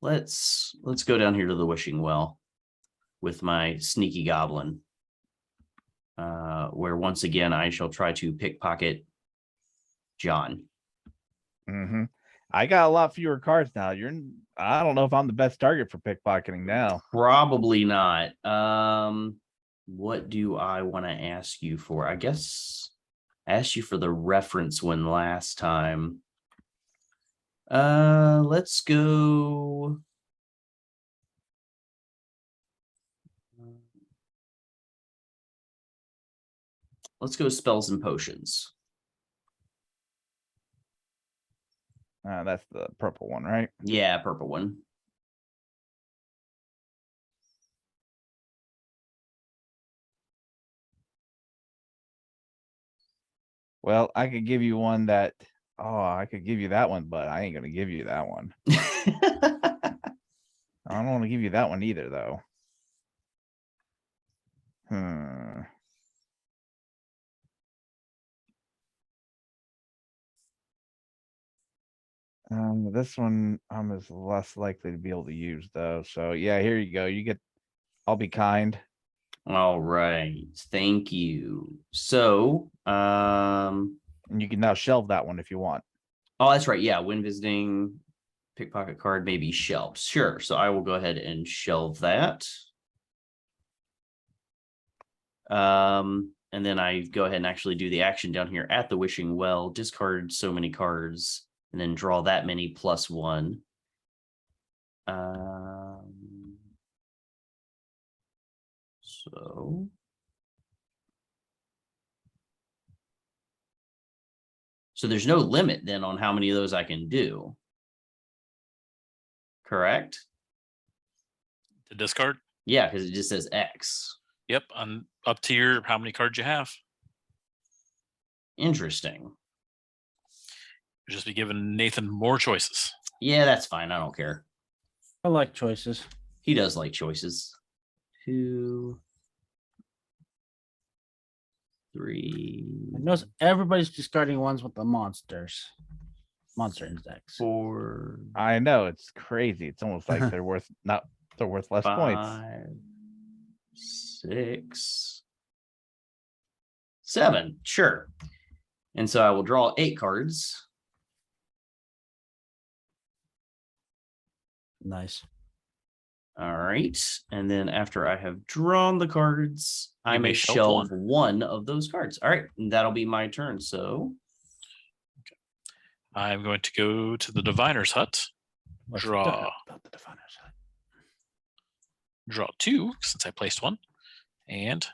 let's go down here to the wishing well with my sneaky goblin. Where once again I shall try to pickpocket John. I got a lot fewer cards now. I don't know if I'm the best target for pickpocketing now. Probably not. What do I want to ask you for? I guess I asked you for the reference one last time. Let's go. Let's go spells and potions. That's the purple one, right? Yeah, purple one. Well, I could give you one that. Oh, I could give you that one, but I ain't gonna give you that one. I don't want to give you that one either, though. This one I'm as less likely to be able to use though. So yeah, here you go. You get. I'll be kind. All right, thank you. So, And you can now shelve that one if you want. oh, that's right. Yeah, when visiting, pickpocket card may be shelved. Sure. So I will go ahead and shelve that. And then I go ahead and actually do the action down here at the wishing well, discard so many cards, and then draw that many plus one. So there's no limit then on how many of those I can do. Correct? To discard? Yeah, because it just says X. Yep, up to your how many cards you have. Interesting. You'll just be giving Nathan more choices. Yeah, that's fine. I don't care. I like choices. He does like choices. 2, 3. I notice everybody's discarding ones with the monster index. 4. I know it's crazy. It's almost like they're worth less 5, points. 6, 7. Sure. And so I will draw 8 cards. Nice. All right. And then after I have drawn the cards, I may shelve shelve one of those cards. All right. And that'll be my turn. So I'm going to go to the Diviner's Hut. Draw. About the Diviner's Hut. Draw 2 since I placed one, and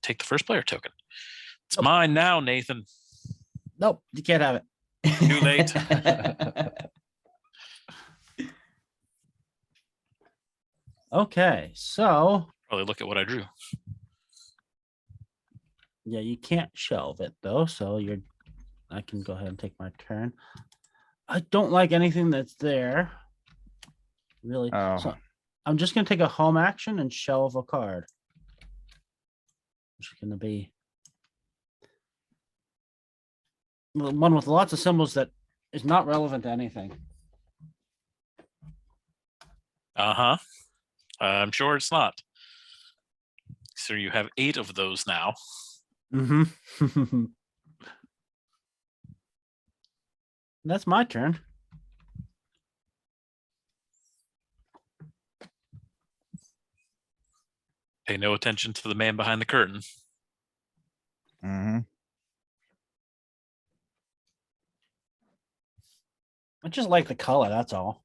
take the first player token. It's mine now, Nathan. Nope, you can't have it. Too late. Okay, so Probably look at what I drew. Yeah, you can't shelve it though, so I can go ahead and take my turn. I don't like anything that's there. Really. Oh. So I'm just gonna take a home action and shelve a card. Which is gonna be one with lots of symbols that is not relevant to anything. Uh-huh. I'm sure it's not. So you have 8 of those now. Mm-hmm. That's my turn. Pay no attention to the man behind the curtain. Mm-hmm. I just like the color, that's all.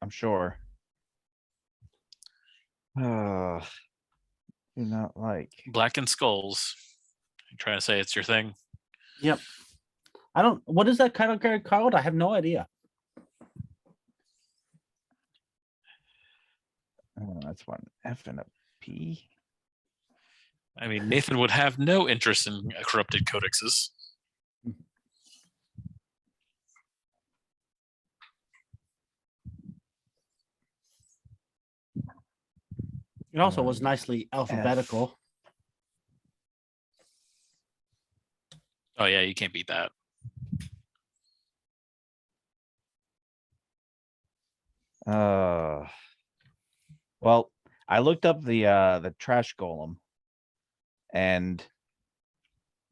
I'm sure. Do not like. Blackened skulls. You trying to say it's your thing? Yep. I don't. What is that category called? I have no idea. Oh, that's one F and a P. I mean, Nathan would have no interest in corrupted codexes. It also was nicely alphabetical. Oh yeah, you can't beat that. Well, I looked up the trash golem, and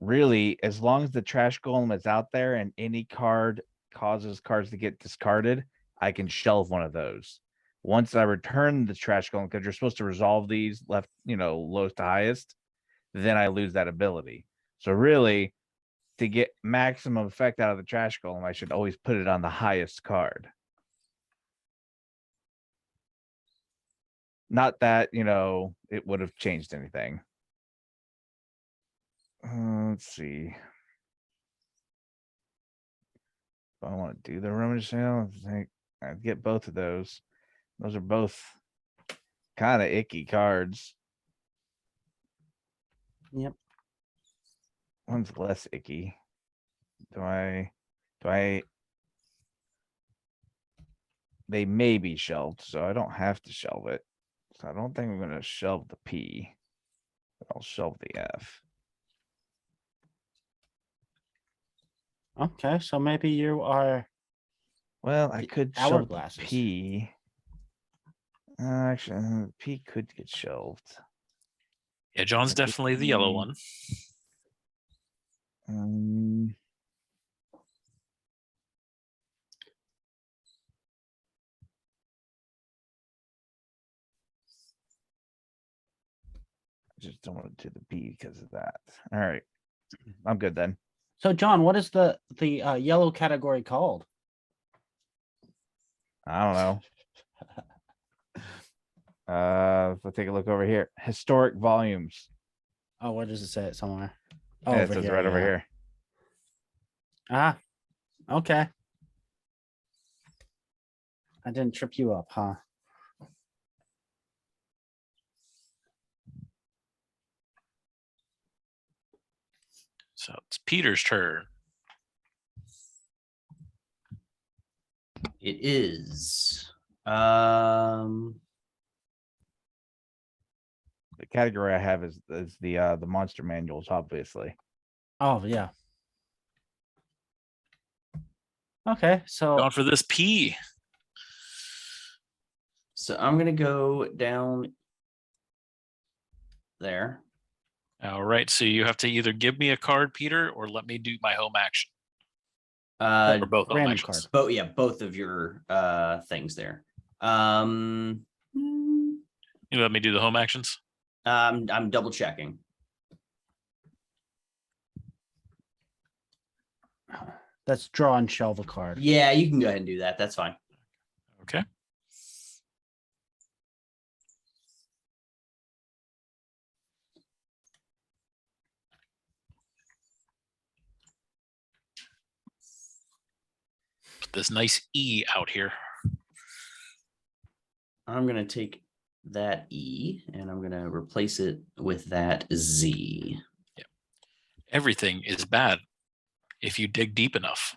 really, as long as the trash golem is out there and any card causes cards to get discarded, I can shelve one of those. Once I return the trash golem, because you're supposed to resolve these left, lowest to highest, then I lose that ability. So really, to get maximum effect out of the trash golem, I should always put it on the highest card. Not that, it would have changed anything. Let's see. If I want to do the rummage sale, I think I'd get both of those. Those are both kind of icky cards. Yep. One's less icky. They may be shelved, so I don't have to shelve it. So I don't think I'm going to shelve the P. I'll shelve the F. Okay, so maybe you are. Well, I The could shelve the hourglasses. P. Actually, P could get shelved. Yeah, John's That'd be definitely the yellow one. I just don't want to do the B because of that. All right, I'm good then. So, John, what is the yellow category called? I don't know. Let's take a look over here. Historic volumes. Oh, where does it say it somewhere? Oh, Yeah, it over says here, right over yeah. here. Ah, okay. I didn't trip you up, huh? So it's Peter's turn. It is. The category I have is the monster manuals, obviously. Oh, yeah. Okay, so Going for this P. So I'm gonna go down there. All right, so you have to either give me a card, Peter, or let me do my home action. Or both home random actions. card. Both of your things there. You let me do the home actions. I'm double checking. That's draw and shelve a card. Yeah, you can go ahead and do that. That's fine. Okay. Put this nice E out here. I'm gonna take that E, and I'm going to replace it with that Z. Everything is bad if you dig deep enough.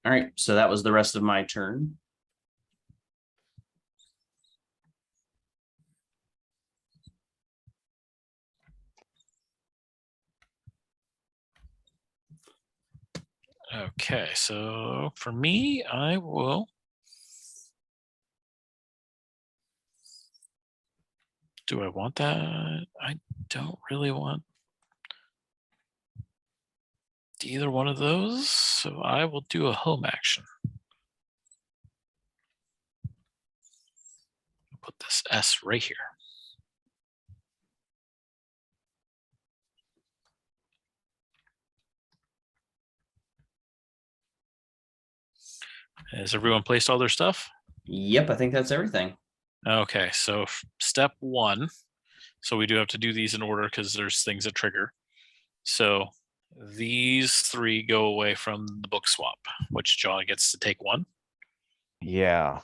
All right, so that was the rest of my turn. Okay, so for me, I will do I want that? I don't really want either one of those, so I will do a home action. Put this S right here. Has everyone placed all their stuff? Yep, I think that's everything. Okay, so step one. So we do have to do these in order because there's things that trigger. So these three go away from the book swap, which John gets to take one. Yeah.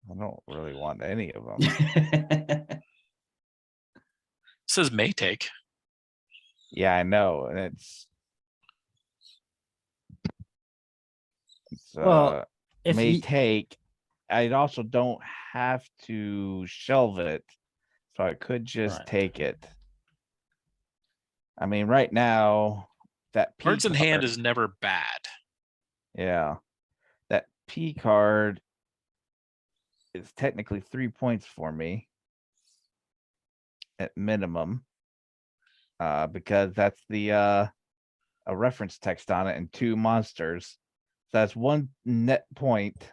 I don't really want any of them. It says may take. Yeah, I know. And it's Well, if may you, take. I also don't have to shelve it. So I could just Right. take it. I mean, right now, that P Cards in hand card- is never bad. yeah. That P card is technically 3 points for me at minimum. Because that's the a reference text on it and 2 monsters. So that's 1 net point.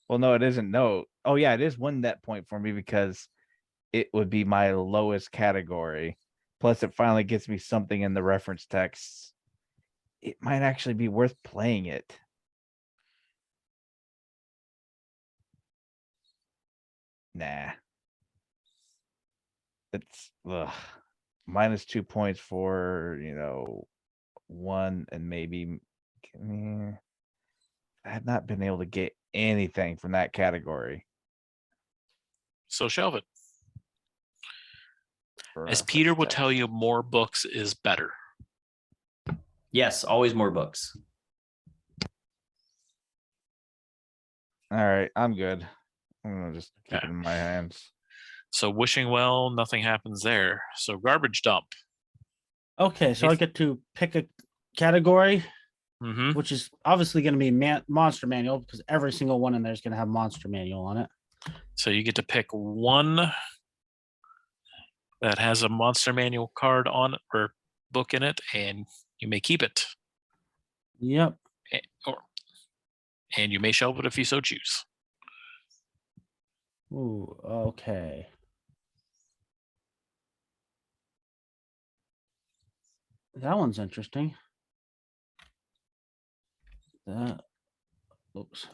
Well, no, it isn't. No. Oh, yeah, it is 1 net point for me because it would be my lowest category. Plus, it finally gets me something in the reference text. It might actually be worth playing it. Nah. It's minus 2 points for, 1 and maybe. I have not been able to get anything from that category. So shelve it. As for Peter will text. tell you, more books is better. Yes, always more books. All right, I'm good. I'm gonna just keep Okay. it in my hands. So wishing well, nothing happens there. So garbage dump. okay, so I get to pick a category, Mm-hmm. which is obviously going to be monster manual because every single one in there is going to have monster manual on it. So you get to pick one that has a monster manual card on it or book in it, and you may keep it. Yep. And you may shelve it if you so choose. Ooh, okay. That one's interesting. That, oops.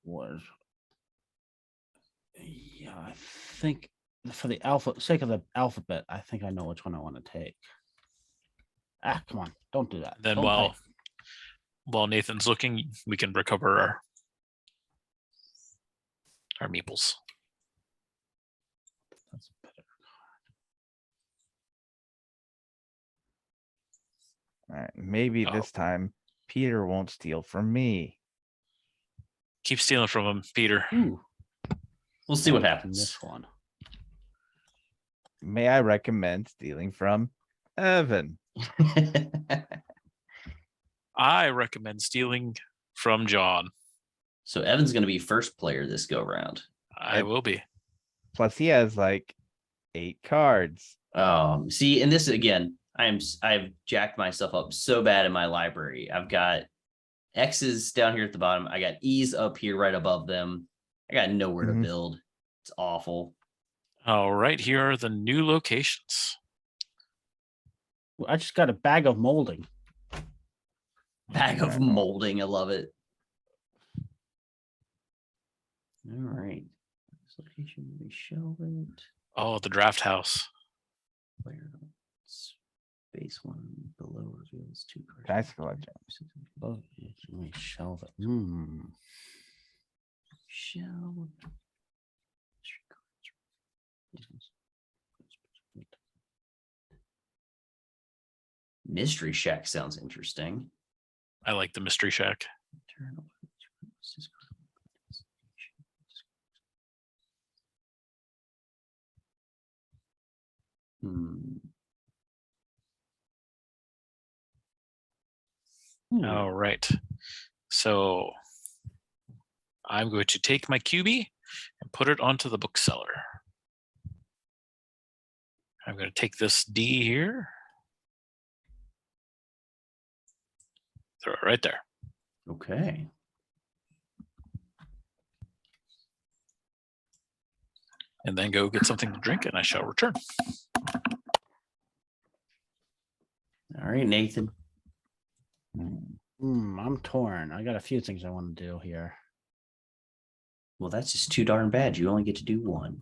Was, yeah, I think for the sake of the alphabet, I think I know which one I want to take. Ah, come on, don't do that. Then Don't while Nathan's looking, we can recover our meeples. That's better. All right, maybe Oh. this time Peter won't steal from me. Keep stealing from him, Peter. Ooh, We'll see what in happens. this one. May I recommend stealing from Evan? I recommend stealing from John. So Evan's going to be first player this go round. I will be. Plus, he has like 8 cards. See, and this again, I've jacked myself up so bad in my library. I've got X's down here at the bottom. I got E's up here right above them. I got nowhere to build. It's awful. All right, here are the new locations. I just got a bag of molding. Bag of molding. I love it. All right. This location, we shelve it. Oh, the draft house. Player notes. Base one below reveals 2 cards. Dice collection. Oh, let me shelve it. Hmm. Shell. Mystery Shack sounds interesting. I like the Mystery Shack. All right. So I'm going to take my QB and put it onto the bookseller. I'm going to take this D here. Throw it right there. Okay. And then go get something to drink, and I shall return. All right, Nathan. I'm torn. I got a few things I want to do here. Well, that's just too darn bad. You only get to do one.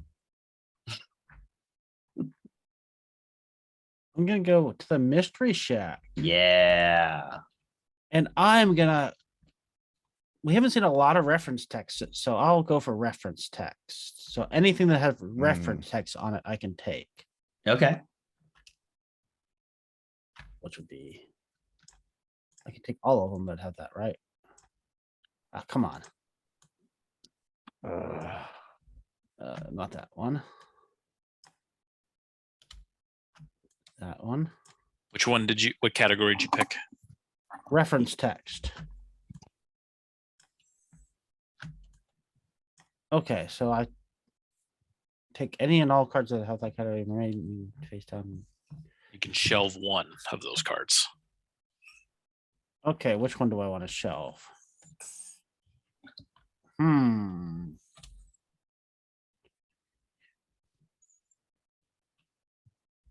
I'm gonna go to the Mystery Shack, Yeah. and I'm gonna. We haven't seen a lot of reference text, so I'll go for reference text. So anything that has reference text on it, I can take, Okay. which would be. I can take all of them that have that, right? Ah, come on. Not that one. That one. Which one did you? What category did you pick? Reference text. Okay, so I take any and all cards that have that category marine face down. You can shelve one of those cards. Okay, which one do I want to shelve?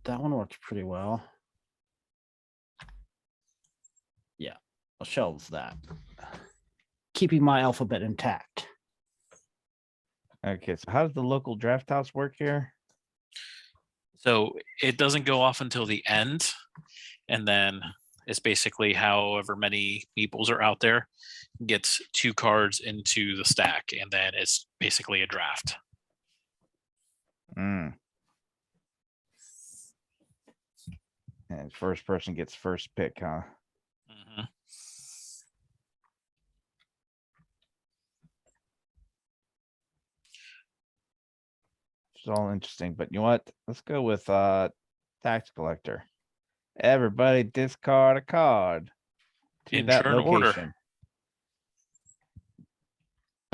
That one works pretty well. Yeah, I'll shelve that. Keeping my alphabet intact. Okay, so how does the local draft house work here? So it doesn't go off until the end, and then it's basically however many meeples are out there gets 2 cards into the stack, and then it's basically a draft. And first person gets first pick, huh? Mm-hmm. It's all interesting, but you know what? Let's go with tax collector. Everybody discard a card to In that turn order. location.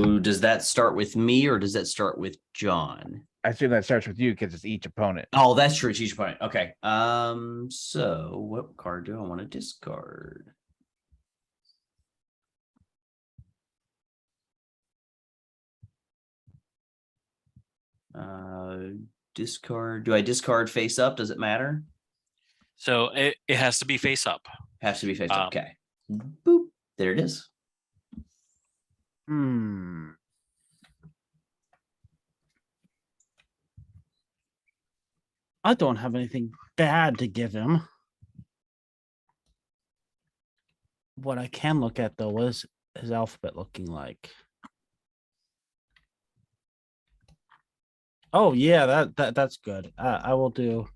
Ooh, does that start with me or does that start with John? I assume that starts with you because it's each opponent. Oh, that's true. It's each opponent. Okay. So what card do I want to discard? Discard. Do I discard face up? Does it matter? So it has to be face up. Has to be face up. Okay. Boop. There it is. I don't have anything bad to give him. What I can look at though is his alphabet looking like. Oh yeah, that's good. I will do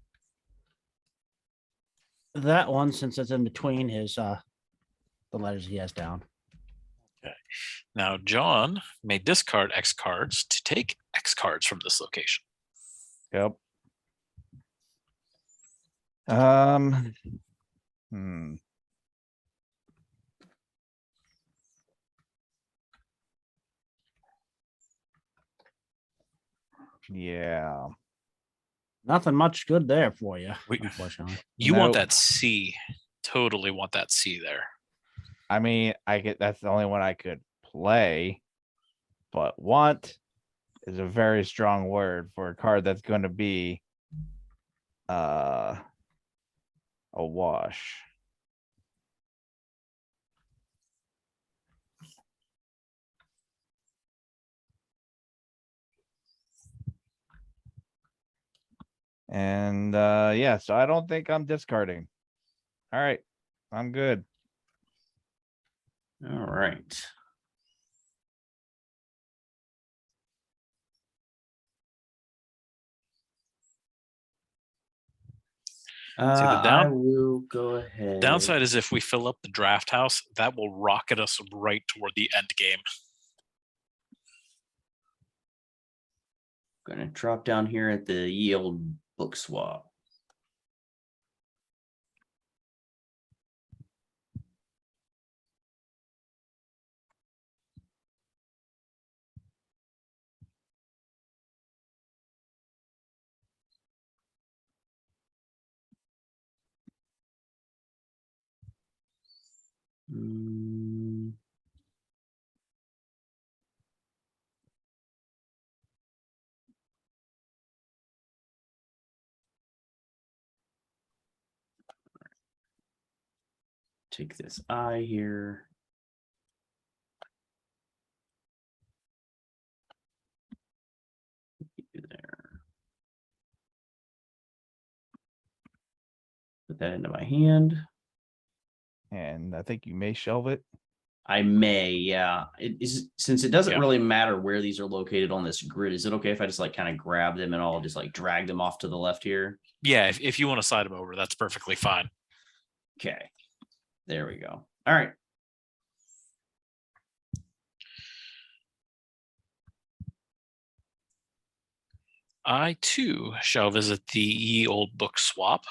that one since it's in between his the letters he has down. Okay. Now John may discard X cards to take X cards from this location. Yep. Yeah. Nothing much good there for you, We- unfortunately. You want Nope. that C. Totally want that C there. I mean, that's the only one I could play, but want is a very strong word for a card that's going to be a wash. And yeah, so I don't think I'm discarding. All right. I'm good. All right. I will go ahead. Downside is if we fill up the draft house, that will rocket us right toward the end game. Gonna drop down here at the ye old book swap. Take this I here. There. Put that into my hand. And I think you may shelve it. I may, yeah. It is, since it doesn't Yeah. really matter where these are located on this grid. Is it okay if I just like kind of grab them and I'll just like drag them off to the left here? Yeah, if you want to side them over, that's perfectly fine. Okay. There we go. All right. I too shall visit the ye old book swap.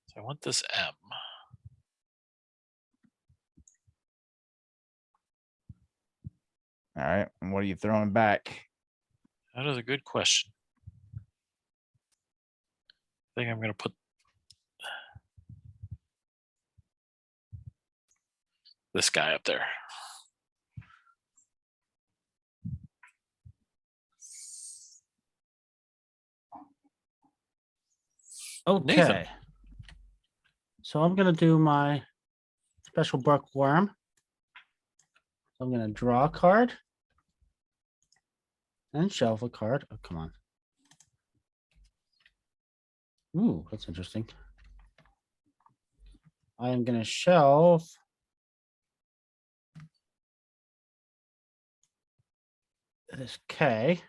So I want this M. All right. And what are you throwing back? That is a good question. I think I'm going to put this guy up there. Okay. Nathan. So I'm gonna do my special bookworm. I'm gonna draw a card and shelve a card. Oh, come on. Ooh, that's interesting. I am gonna shelve this K.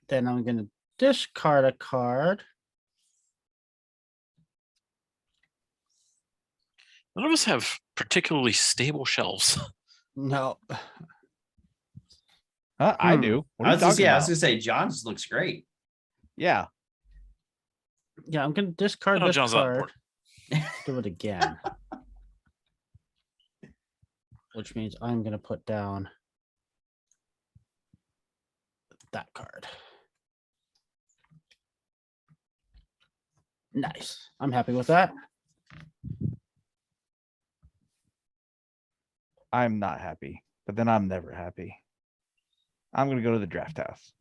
Then I'm gonna discard a card. None of us have particularly stable shelves. No. I do. What are I you was just, talking yeah, I was about? gonna say John's looks great. Yeah. Yeah, I'm gonna discard No, this John's not card. important. Do it again. Which means I'm gonna put down that card. Nice. I'm happy with that. I'm not happy, but then I'm never happy. I'm going to go to the draft house.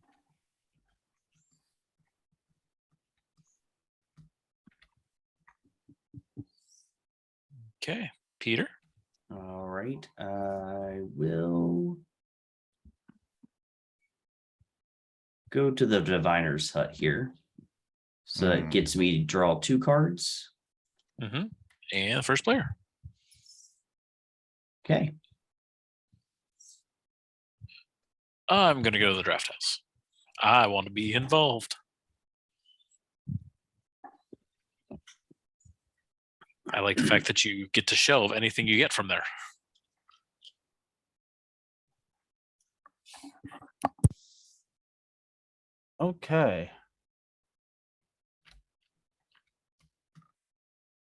Okay, Peter. All right. I will go to the diviner's hut here. So it gets me to draw 2 cards. Mm-hmm. And first player. Okay. I'm going to go to the draft house. I want to be involved. I like the fact that you get to shelve anything you get from there. Okay.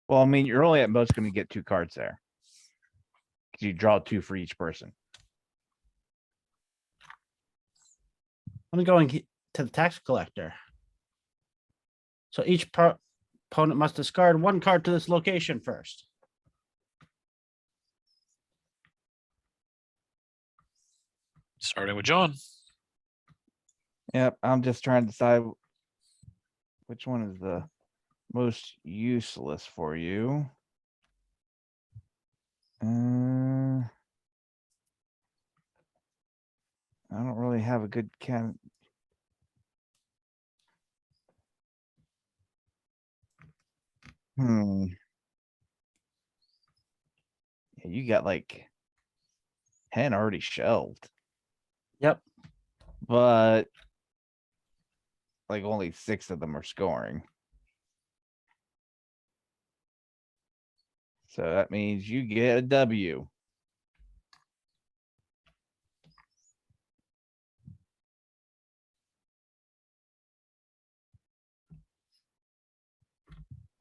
Well, I mean, you're only at most going to get 2 cards there. Because you draw 2 for each person. I'm going to the tax collector. So each opponent must discard 1 card to this location first. Starting with John. Yep, I'm just trying to decide which one is the most useless for you. I don't really have a good can. Yeah, you got like 10 already shelved, Yep. but like only 6 of them are scoring. So that means you get a W.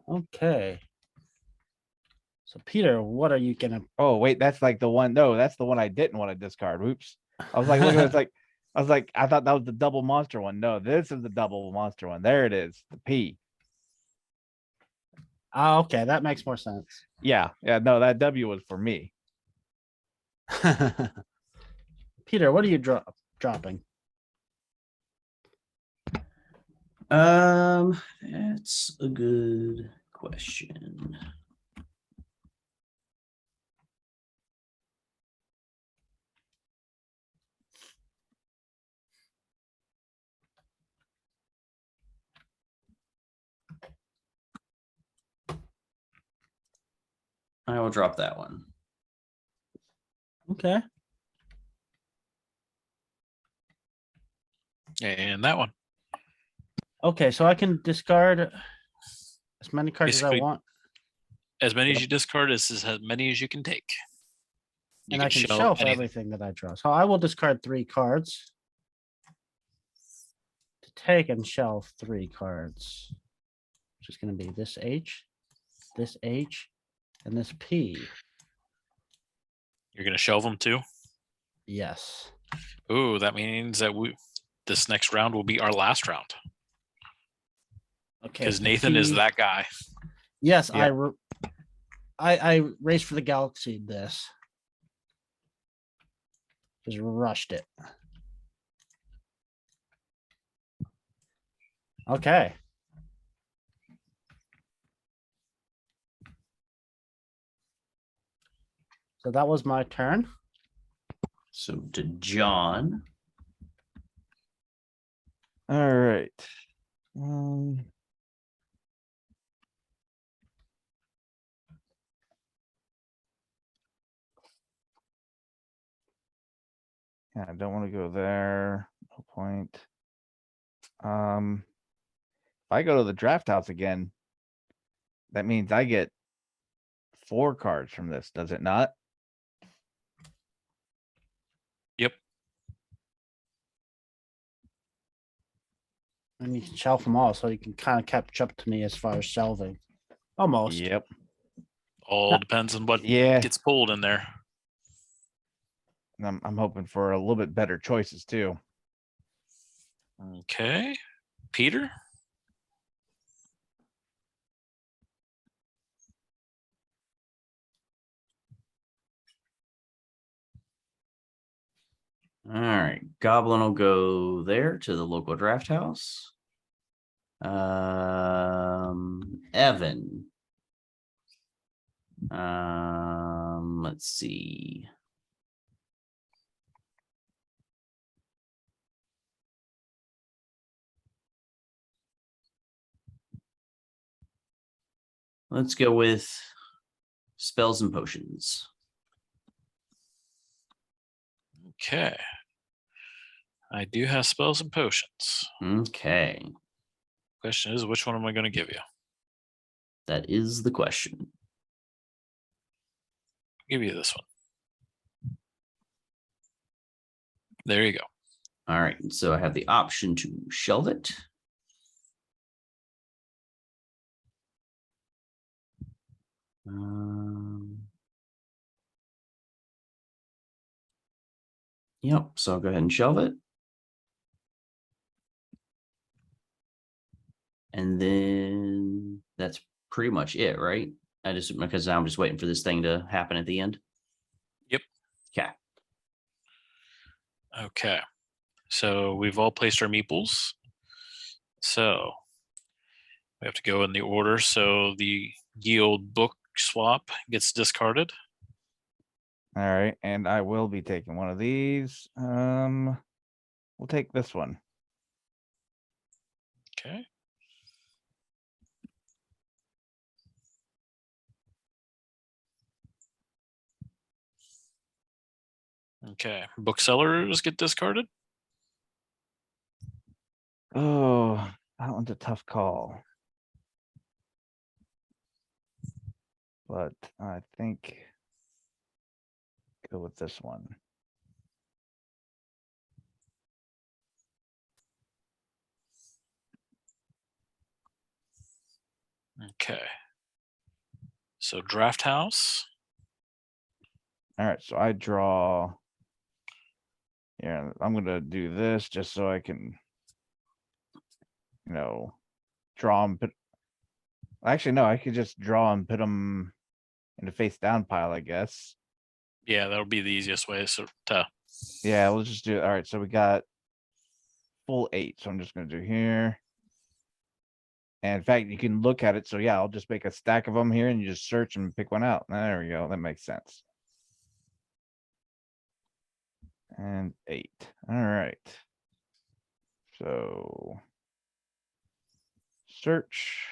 Okay. So Peter, what are you gonna? Oh, wait, that's like the one. No, that's the one I didn't want to discard. Oops. I was like, look at this. I thought that was the double monster one. No, this is the double monster one. There it is. The P. Oh, okay, that makes more sense. Yeah. Yeah. No, that W was for me. Peter, what are you dropping? That's a good question. I will drop that one. Okay. And that one. Okay, so I can discard as many cards as I Basically, want, As many as you discard is as many as you can take. You and I can shelf anything. everything that I draw. So I will discard 3 cards to take and shelf 3 cards, which is going to be this H, and this P. You're going to shelve them too. Yes. Ooh, that means that this next round will be our last round Okay. because Nathan is P- that guy. Yes, Yep. I raced for the galaxy. This just rushed it. Okay. So that was my turn. So to John. All right. Yeah, I don't want to go there. No point. If I go to the draft house again, that means I get 4 cards from this, does it not? Yep. And you can shelf them all, so you can kind of catch up to me as far as shelving. Almost. Yep. All depends on what Yeah. gets pulled in there. And I'm hoping for a little bit better choices too. Okay. Peter? All right. Goblin will go there to the local draft house. Evan. Let's see. Let's go with spells and potions. Okay. I do have spells and potions. Okay. Question is, which one am I going to give you? That is the question. I'll give you this one. There you go. All right. So I have the option to shelve it. Yep. So I'll go ahead and shelve it. And then that's pretty much it, right? Because I'm just waiting for this thing to happen at the end. Yep. Okay. Okay. So we've all placed our meeples. So we have to go in the order. So the guild book swap gets discarded. All right, and I will be taking one of these. We'll take this one. Okay. Okay. Booksellers get discarded. Oh, that one's a tough call. But I think go with this one. Okay. So Draft House. All right, so I draw. Yeah, I'm gonna do this just so I can, draw and put. Actually, no, I could just draw and put them in the face down pile, I guess. Yeah, that'll be the easiest way. So to Yeah, we'll just do it. All right, so we got full 8. So I'm just gonna do here. And in fact, you can look at it. So yeah, I'll just make a stack of them here and you just search and pick one out. There we go. That makes sense. And 8. All right. So search.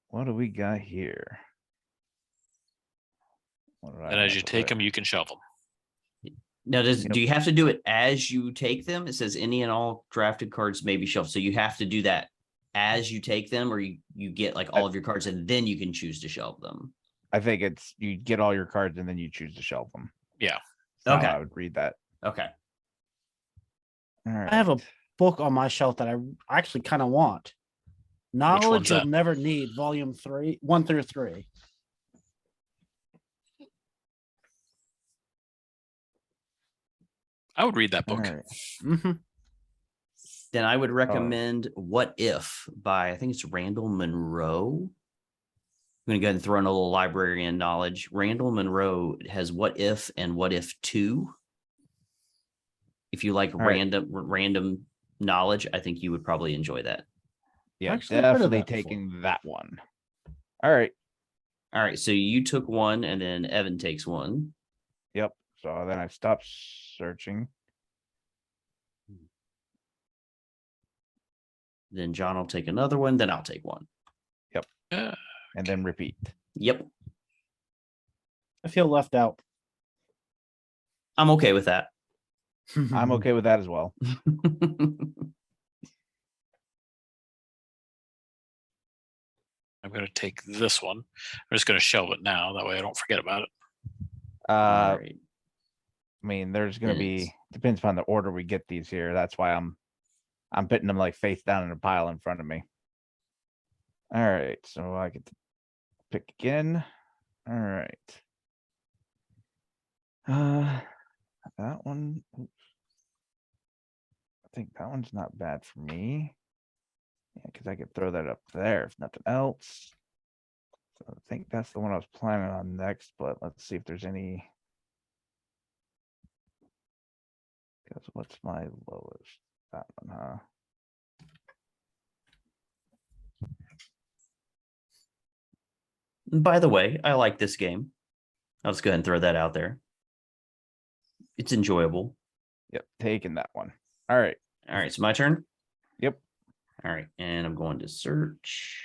What do we got here? and as you take them, you can shove them. Now, Yep. do you have to do it as you take them? It says any and all drafted cards may be shelved. So you have to do that as you take them, or you get like all of your cards and then you can choose to shelve them. I think it's you get all your cards and then you choose to shelve them. Yeah. That's Okay. how I would read that. Okay. All right. I have a book on my shelf that I actually kind of want. Knowledge one's You'll that? Never Need, Volume 3, 1 through 3. I would read that All book. right. Mm-hmm. Then I would recommend What If by, I think it's Randall Munroe. I'm going to go ahead and throw in a little librarian knowledge. Randall Munroe has What If and What If 2. If you like random knowledge, I think you would probably enjoy that. Yeah, Actually, I've heard of definitely that before. taking that one. All right. All right. So you took one and then Evan takes one. Yep. So then I stopped searching. Then John will take another one. Then I'll take one. Yeah. And then repeat. Yep. I feel left out. I'm okay with that. I'm okay with that as well. I'm going to take this one. I'm just going to shelve it now. That way I don't forget about it. All right. I mean, there's gonna Then be it's- depends upon the order we get these here. That's why I'm putting them like face down in a pile in front of me. All right, so I get to pick again. All right. That one. Oops. I think that one's not bad for me. Yeah, because I could throw that up there if nothing else. So I think that's the one I was planning on next, but let's see if there's any. Because what's my lowest? That one, huh? By the way, I like this game. I'll just go ahead and throw that out there. It's enjoyable. Yep, taking that one. All right. All right, so my turn. Yep. All right, and I'm going to search.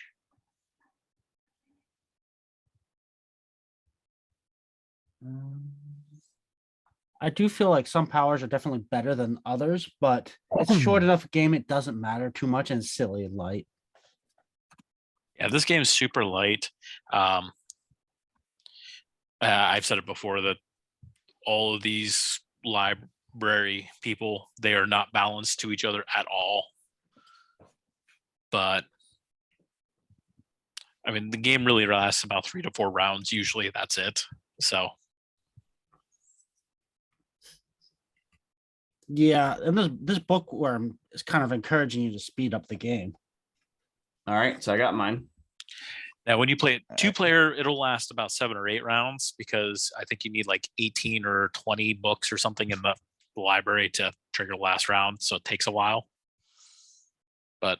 I do feel like some powers are definitely better than others, but it's a short enough game. It doesn't matter too much and it's silly and light. Yeah, this game's super light. I've said it before that all of these library people, they are not balanced to each other at all. But I mean, the game really lasts about 3 to 4 rounds. Usually that's it. So Yeah, and this bookworm is kind of encouraging you to speed up the game. All right, so I got mine. now when you play it 2-player, it'll last about 7 or 8 rounds because I think you need like 18 or 20 books or something in the library to trigger the last round. So it takes a while. But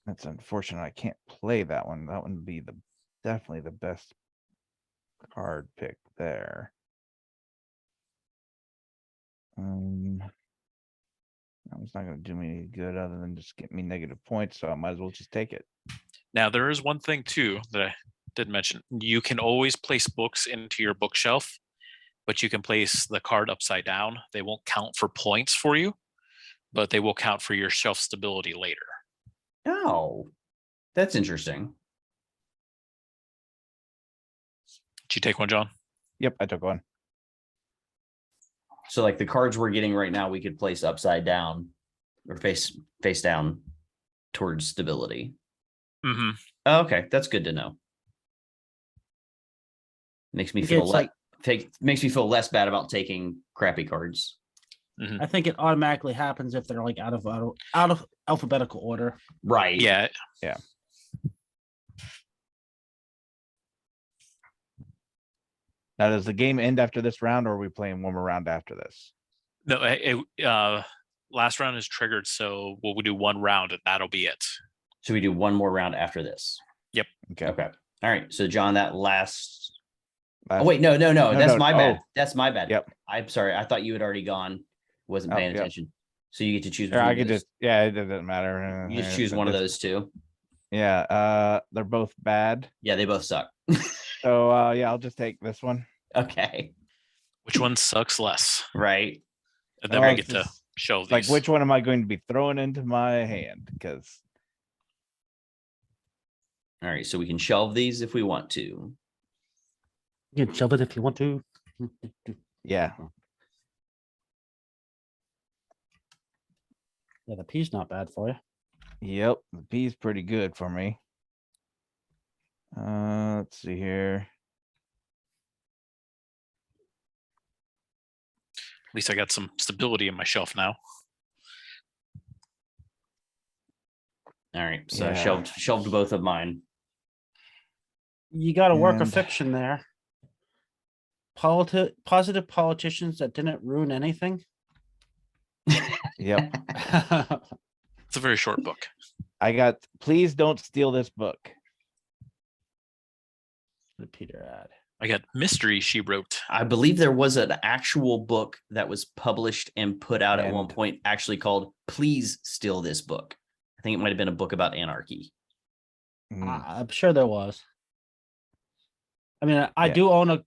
That's unfortunate. I can't play that one. That would be definitely the best card pick there. That was not going to do me any good other than just get me negative points, so I might as well just take it. Now there is one thing too that I did mention. You can always place books into your bookshelf, but you can place the card upside down. They won't count for points for you, but they will count for your shelf stability later. Oh, that's interesting. Did you take one, John? Yep, I took one. So like the cards we're getting right now, we could place upside down or face down towards stability. Mm-hmm. Oh, okay, that's good to know. Makes me feel makes me feel less bad about taking crappy cards. Mm-hmm. I think it automatically happens if they're like out of alphabetical order. Right. Yeah. Yeah. Now, does the game end after this round, or are we playing one more round after this? No, last round is triggered, so we'll do one round and that'll be it. So we do one more round after this. Yep. Okay. Okay. All right. So John, that last. Last... Oh wait, no. That's my bad. Oh. That's my bad. Yep. I'm sorry. I thought you had already gone. Wasn't paying attention. So you get to choose. I could just. Yeah, it doesn't matter. You just choose one of those two. Yeah. They're both bad. Yeah, they both suck. So yeah, I'll just take this one. Okay. Which one sucks less? Right. And then we get to show these. Like, which one am I going to be throwing into my hand? Because. All right, so we can shelve these if we want to. You can shove it if you want to. Yeah. Yeah, the P's not bad for you. Yep, the P's pretty good for me. Let's see here. At least I got some stability in my shelf now. All right, so Yeah. I shelved both of mine. You got to work a And- fiction there. Positive politicians that didn't ruin anything. Yep. It's a very short book. I got, please don't steal this book. The Peter ad. I got Mystery She Wrote. I believe there was an actual book that was published and put out at one And- point, actually called "Please Steal This Book." I think it might have been a book about anarchy. I'm sure there was. I mean, I Yeah. do own a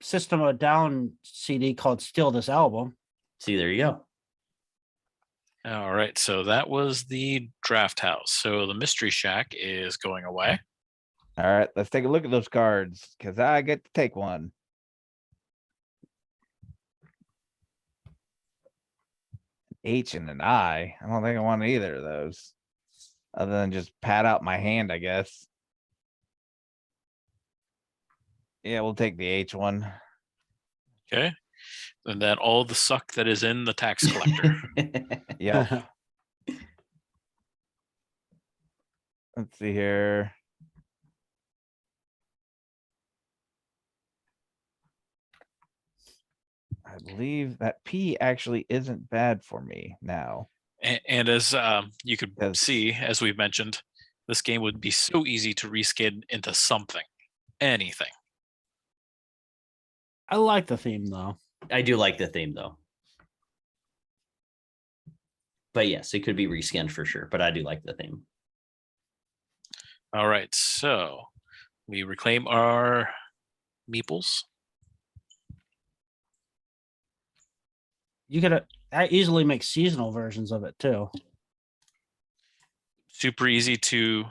System of a Down CD called "Steal This Album." See, there you go. All right, so that was the draft house. So the Mystery Shack is going away. All right, let's take a look at those cards because I get to take one. H and an I. I don't think I want either of those. Other than just pat out my hand, I guess. Yeah, we'll take the H one. Okay. And then all the suck that is in the tax collector. Yep. Let's see here. I believe that P actually isn't bad for me now. And as you could Yes. see, as we've mentioned, this game would be so easy to reskin into something, anything. I like the theme though. I do like the theme though. But yes, it could be reskinned for sure. But I do like the theme. All right, so we reclaim our meeples. You could easily make seasonal versions of it too. Super easy to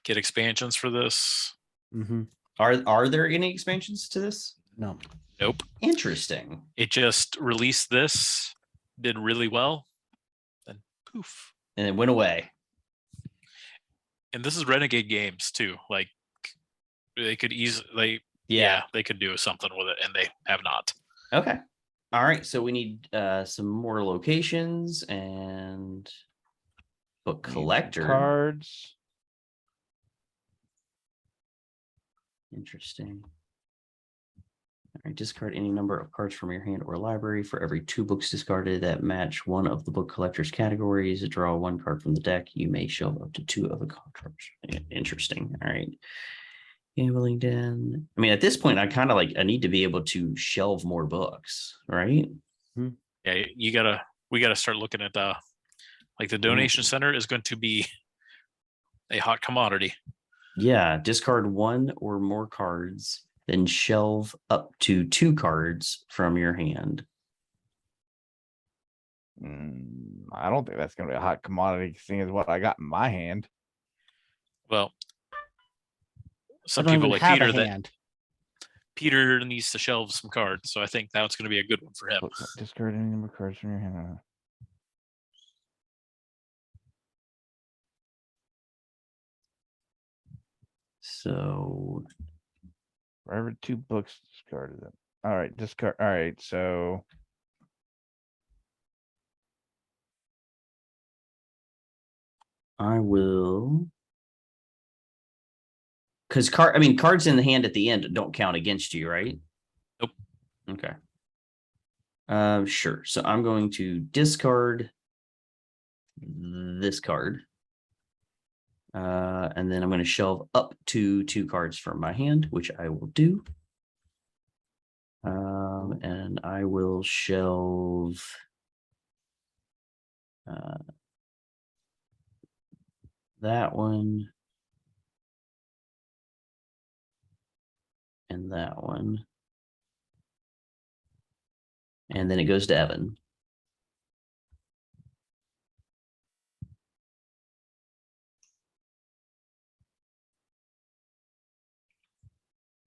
get expansions for this. Mm-hmm. Are there any expansions to this? No. Nope. Interesting. It just released this, did really well, then poof. And it went away. And this is Renegade Games too. Like they could easily, Yeah. they could do something with it, and they have not. Okay. All right. So we need some more locations and book Need some collector. cards. Interesting. All right, discard any number of cards from your hand or library. For every 2 books discarded that match one of the book collector's categories, draw 1 card from the deck. You may shelve up to 2 of the cards. Interesting. All right. Gambling Den. I mean, at this point, I kind of I need to be able to shelve more books, right? Yeah, we gotta start looking at the donation center is going to be a hot commodity. Yeah, discard 1 or more cards, then shelve up to 2 cards from your hand. I don't think that's going to be a hot commodity, seeing as what I got in my hand. Well, some I don't people even like have Peter a that hand. Peter needs to shelve some cards, so I think that's going to be a good one for him. Discard any number of cards from your hand. So Wherever 2 books discarded them. All right, discard. All right, so I will, because cards in the hand at the end don't count against you, right? Nope. Okay. Sure. So I'm going to discard this card. And then I'm going to shelve up to 2 cards from my hand, which I will do. And I will shelve that one and that one. And then it goes to Evan.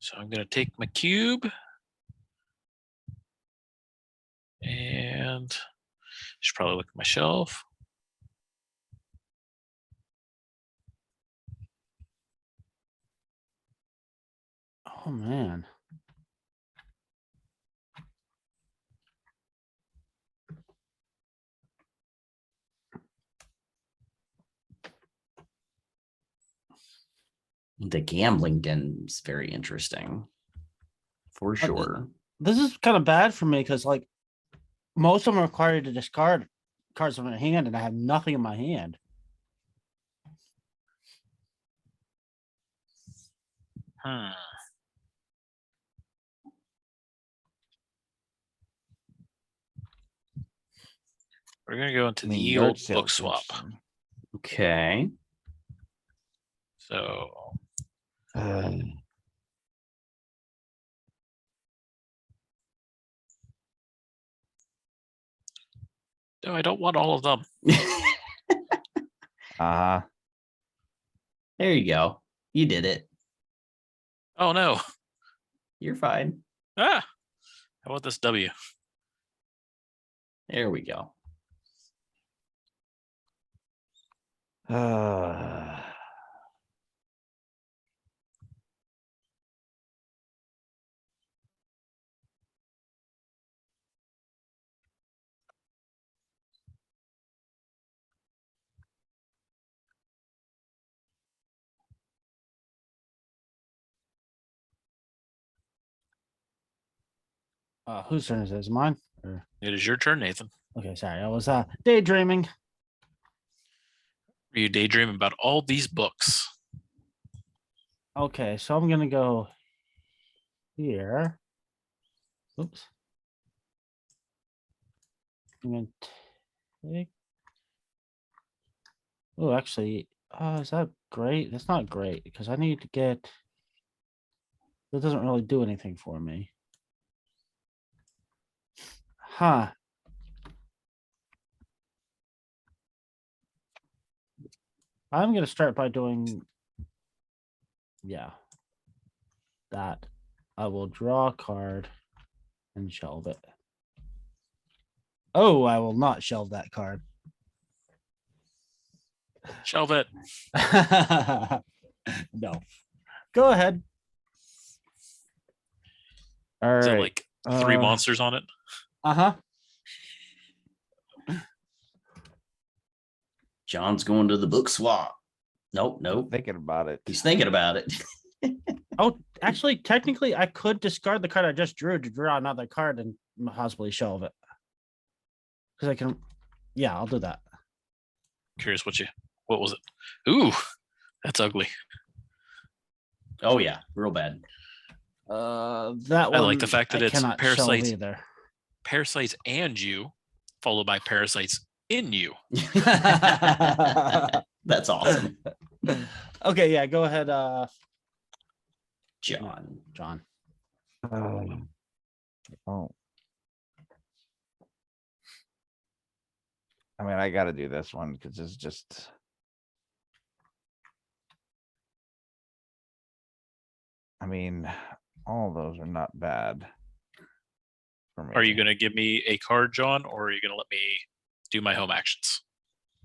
So I'm going to take my cube and should probably look at my shelf. Oh man. The gambling den is very interesting, for sure. This is kind of bad for me because most of them are required to discard cards from my hand, and I have nothing in my hand. We're going to go into the yard yield sale's book swap. interesting. Okay. So no, I don't want all of them. There you go. You did it. Oh no. You're fine. How about this W? There we go. Whose turn is it? Is it mine? Or... It is your turn, Nathan. Okay, sorry. I was daydreaming. Are you daydreaming about all these books? Okay, so I'm gonna go here. Oops. I'm gonna take. Oh, actually, is that great? That's not great because I need to get. That doesn't really do anything for me. Huh. I'm gonna start by doing. Yeah. That. I will draw a card and shelve it. Oh, I will not shelve that card. Shelve it. No. Go ahead. All Is it right. like 3 monsters on it? Uh-huh. John's going to the book swap. Nope. Thinking about it. He's thinking about it. Oh, actually, technically, I could discard the card I just drew to draw another card and possibly shelve it. Because I can, yeah, I'll do that. Curious what was it? Ooh, that's ugly. Oh yeah, real bad. That one I like the fact that I it's cannot shelve parasites, either. parasites and you, followed by parasites in you. That's awesome. Okay, yeah, go ahead, John. John. Oh. I mean, I got to do this one because it's just. I mean, all those are not bad. For me. Are you going to give me a card, John, or are you going to let me do my home actions?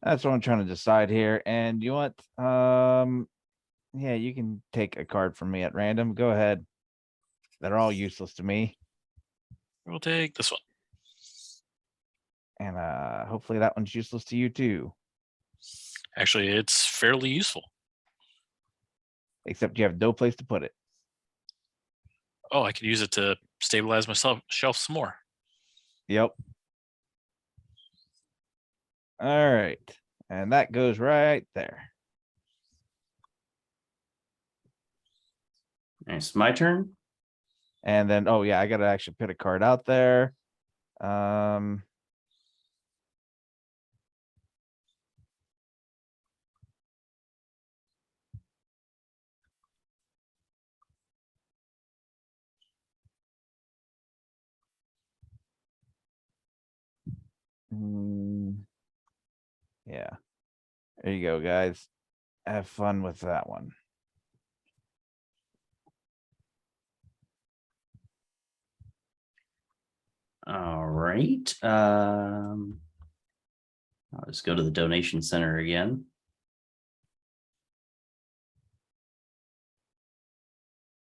That's what I'm trying to decide here. And you want, yeah, you can take a card from me at random. Go ahead. They're all useless to me. We'll take this one. And hopefully that one's useless to you too. Actually, it's fairly useful. Except you have no place to put it. Oh, I can use it to stabilize my shelf some more. Yep. All right. And that goes right there. Nice. My turn. And then, oh yeah, I gotta actually put a card out there. Yeah. There you go, guys. Have fun with that one. All right. I'll just go to the donation center again.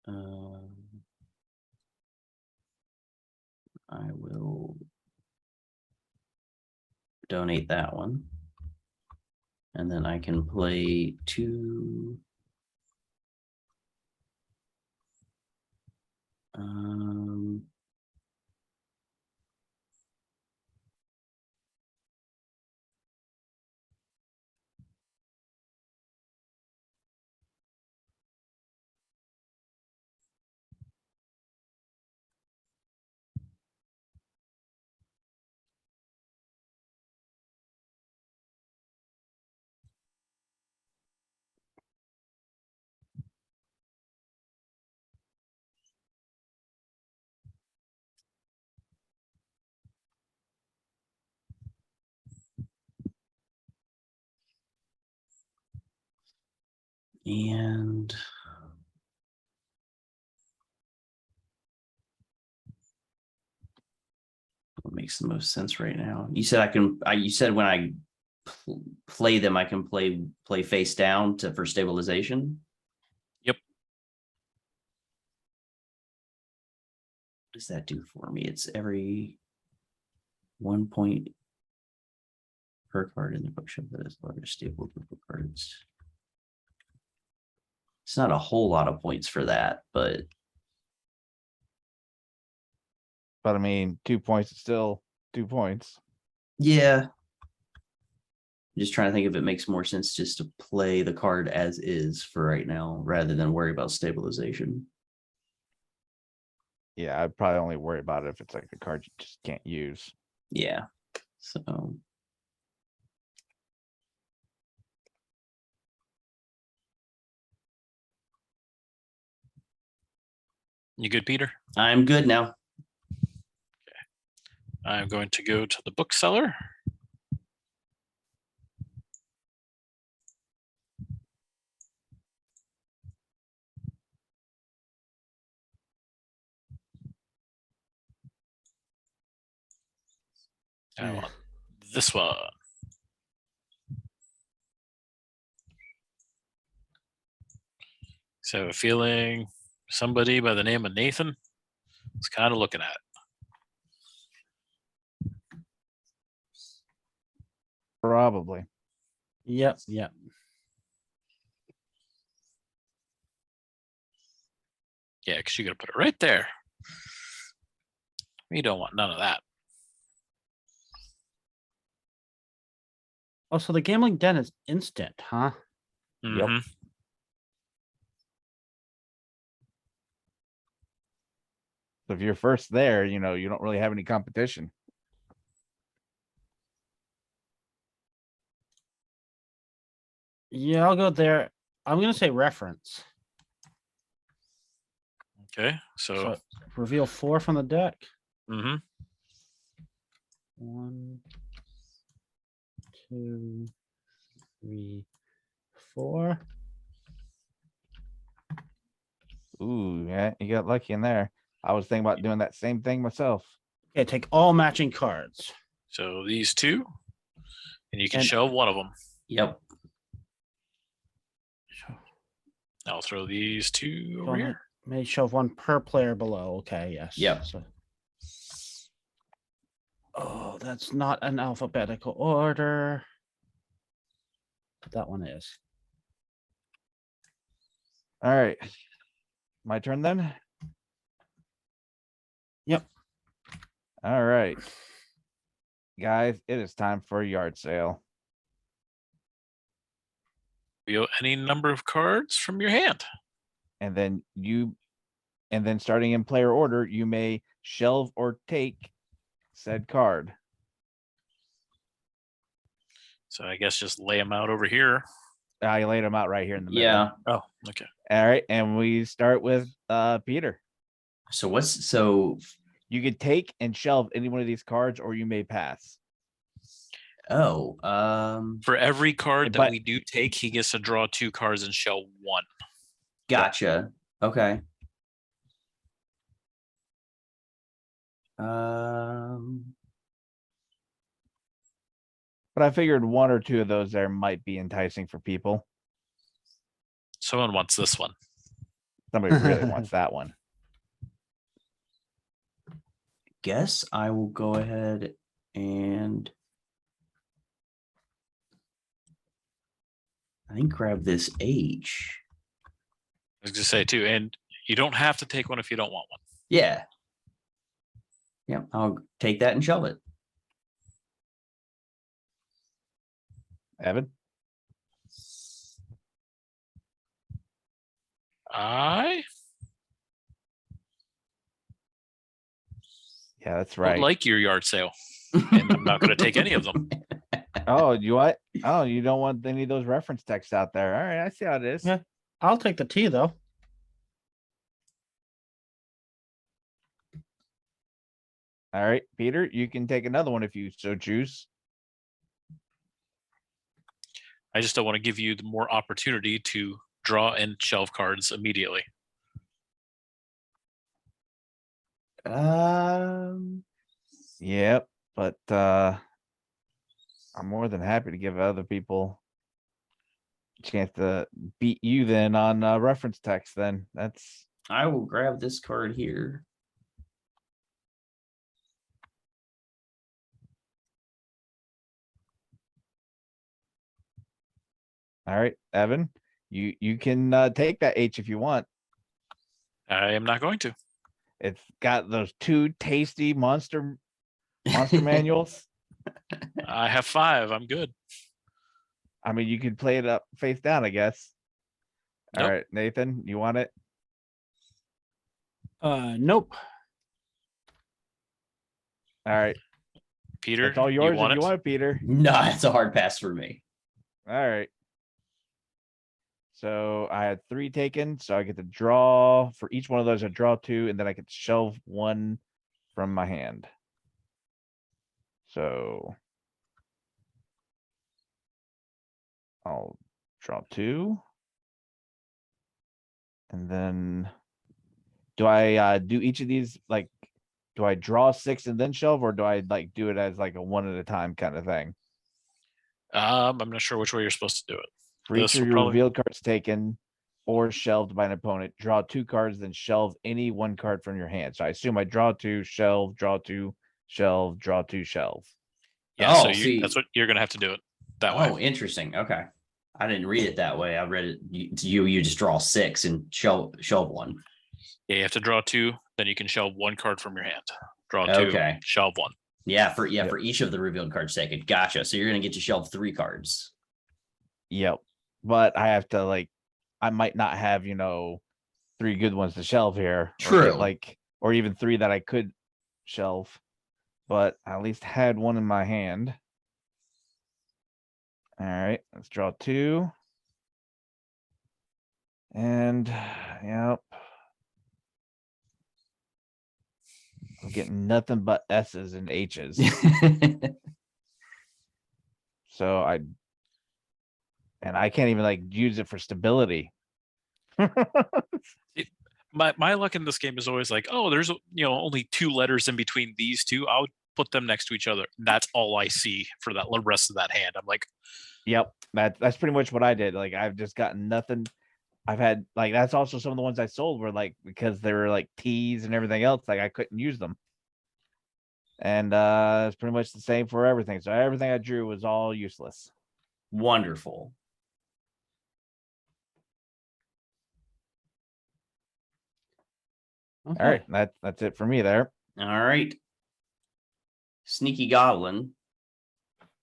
I will donate that one. And then I can play 2. And what makes the most sense right now? You said you said when I play them, I can play face down for stabilization. Yep. What does that do for me? It's every 1 point per card in the bookshelf that is large stable group of cards. It's not a whole lot of points for that, but I mean, 2 points is still 2 points. yeah. I'm just trying to think if it makes more sense just to play the card as is for right now, rather than worry about stabilization. Yeah, I'd probably only worry about it if it's like a card you just can't use. Yeah. So You good, Peter? I'm good now. I'm going to go to the bookseller. I want this one. So feeling somebody by the name of Nathan is kind of looking at. Probably. Yep, yep. Yeah, because you're gonna put it right there. We don't want none of that. Oh, so the gambling den is instant, huh? Yep. Mhm. So if you're first there, you know, you don't really have any competition. Yeah, I'll go there. I'm gonna say reference. Okay, so, So reveal 4 from the deck. mhm. 1, 2, 3, 4. Ooh, yeah, you got lucky in there. I was thinking about doing that same thing myself. Okay, take all matching cards. So these two, and you can And- shelve one of them. Yep. I'll throw these two So over I here. may shove 1 per player below. Okay, yes. Yep. So. Oh, that's not an alphabetical order. That one is. All right. My turn then? Yep. All right. Guys, it is time for a yard sale. Reveal any number of cards from your hand. And then starting in player order, you may shelve or take said card. So I guess just lay them out over here. I laid them out right here in the middle. Yeah. Oh, okay. All right. And we start with Peter. So You could take and shelve any one of these cards, or you may pass. For every card that But- we do take, he gets to draw 2 cards and shelve 1. gotcha. Okay. Um, But I figured 1 or 2 of those there might be enticing for people. Someone wants this one. Somebody really wants that one. guess I will go ahead and I think grab this H. I was gonna say too, and you don't have to take one if you don't want one. Yeah. Yep, I'll take that and shove it. Evan? Yeah, that's I right. don't like your yard sale, and I'm not gonna take any of them. Oh, you what? Oh, you don't want any of those reference texts out there. All right, I see how it is. Yeah. I'll take the T though. All right, Peter, you can take another one if you so choose. I just don't want to give you the more opportunity to draw and shelve cards immediately. Yep, but I'm more than happy to give other people a chance to beat you then on reference text. Then that's I will grab this card here. all right, Evan. You can take that H if you want. I am not going to. It's got those 2 tasty monster manuals. I have 5. I'm good. I mean, you could play it up face down, I guess. All Nope. right, Nathan, you want it? Nope. All right, Peter, it's all yours you want if you it? want it, Peter. No, it's a hard pass for me. All right. So I had 3 taken, so I get to draw for each one of those. I draw 2, and then I get to shelve 1 from my hand. So I'll draw 2, and then do I do each of these like? Do I draw 6 and then shelve, or do I like do it as like a 1 at a time kind of thing? I'm not sure which way you're supposed to do it. For each This of will your probably- revealed cards taken or shelved by an opponent, draw 2 cards, then shelve any 1 card from your hand. So I assume I draw 2, shelve, draw 2, shelve, draw 2, shelve. Yeah, so Oh, see. that's what you're gonna have to do it that way. Oh, interesting. Okay. I didn't read it that way. I read it. You just draw 6 and shelve 1. Yeah, you have to draw 2. Then you can shelve 1 card from your hand. Draw 2. Okay. Shelve 1. Yeah, for Yep. for each of the revealed cards taken. Gotcha. So you're gonna get to shelve 3 cards. Yep. But I have to like, I might not have 3 good ones to shelve here. True. Or even 3 that I could shelve. But I at least had one in my hand. All right, let's draw 2. And yep. I'm getting nothing but S's and H's. So I can't even use it for stability. My luck in this game is always like, oh, there's only 2 letters in between these 2. I'll put them next to each other. That's all I see for that rest of that hand. I'm like, Yep, that's pretty much what I did. I've just gotten nothing. I've had that's also some of the ones I sold were because they were T's and everything else. I couldn't use them. And it's pretty much the same for everything. So everything I drew was all useless. Wonderful. Okay. All right, that's it for me there. All right. Sneaky Goblin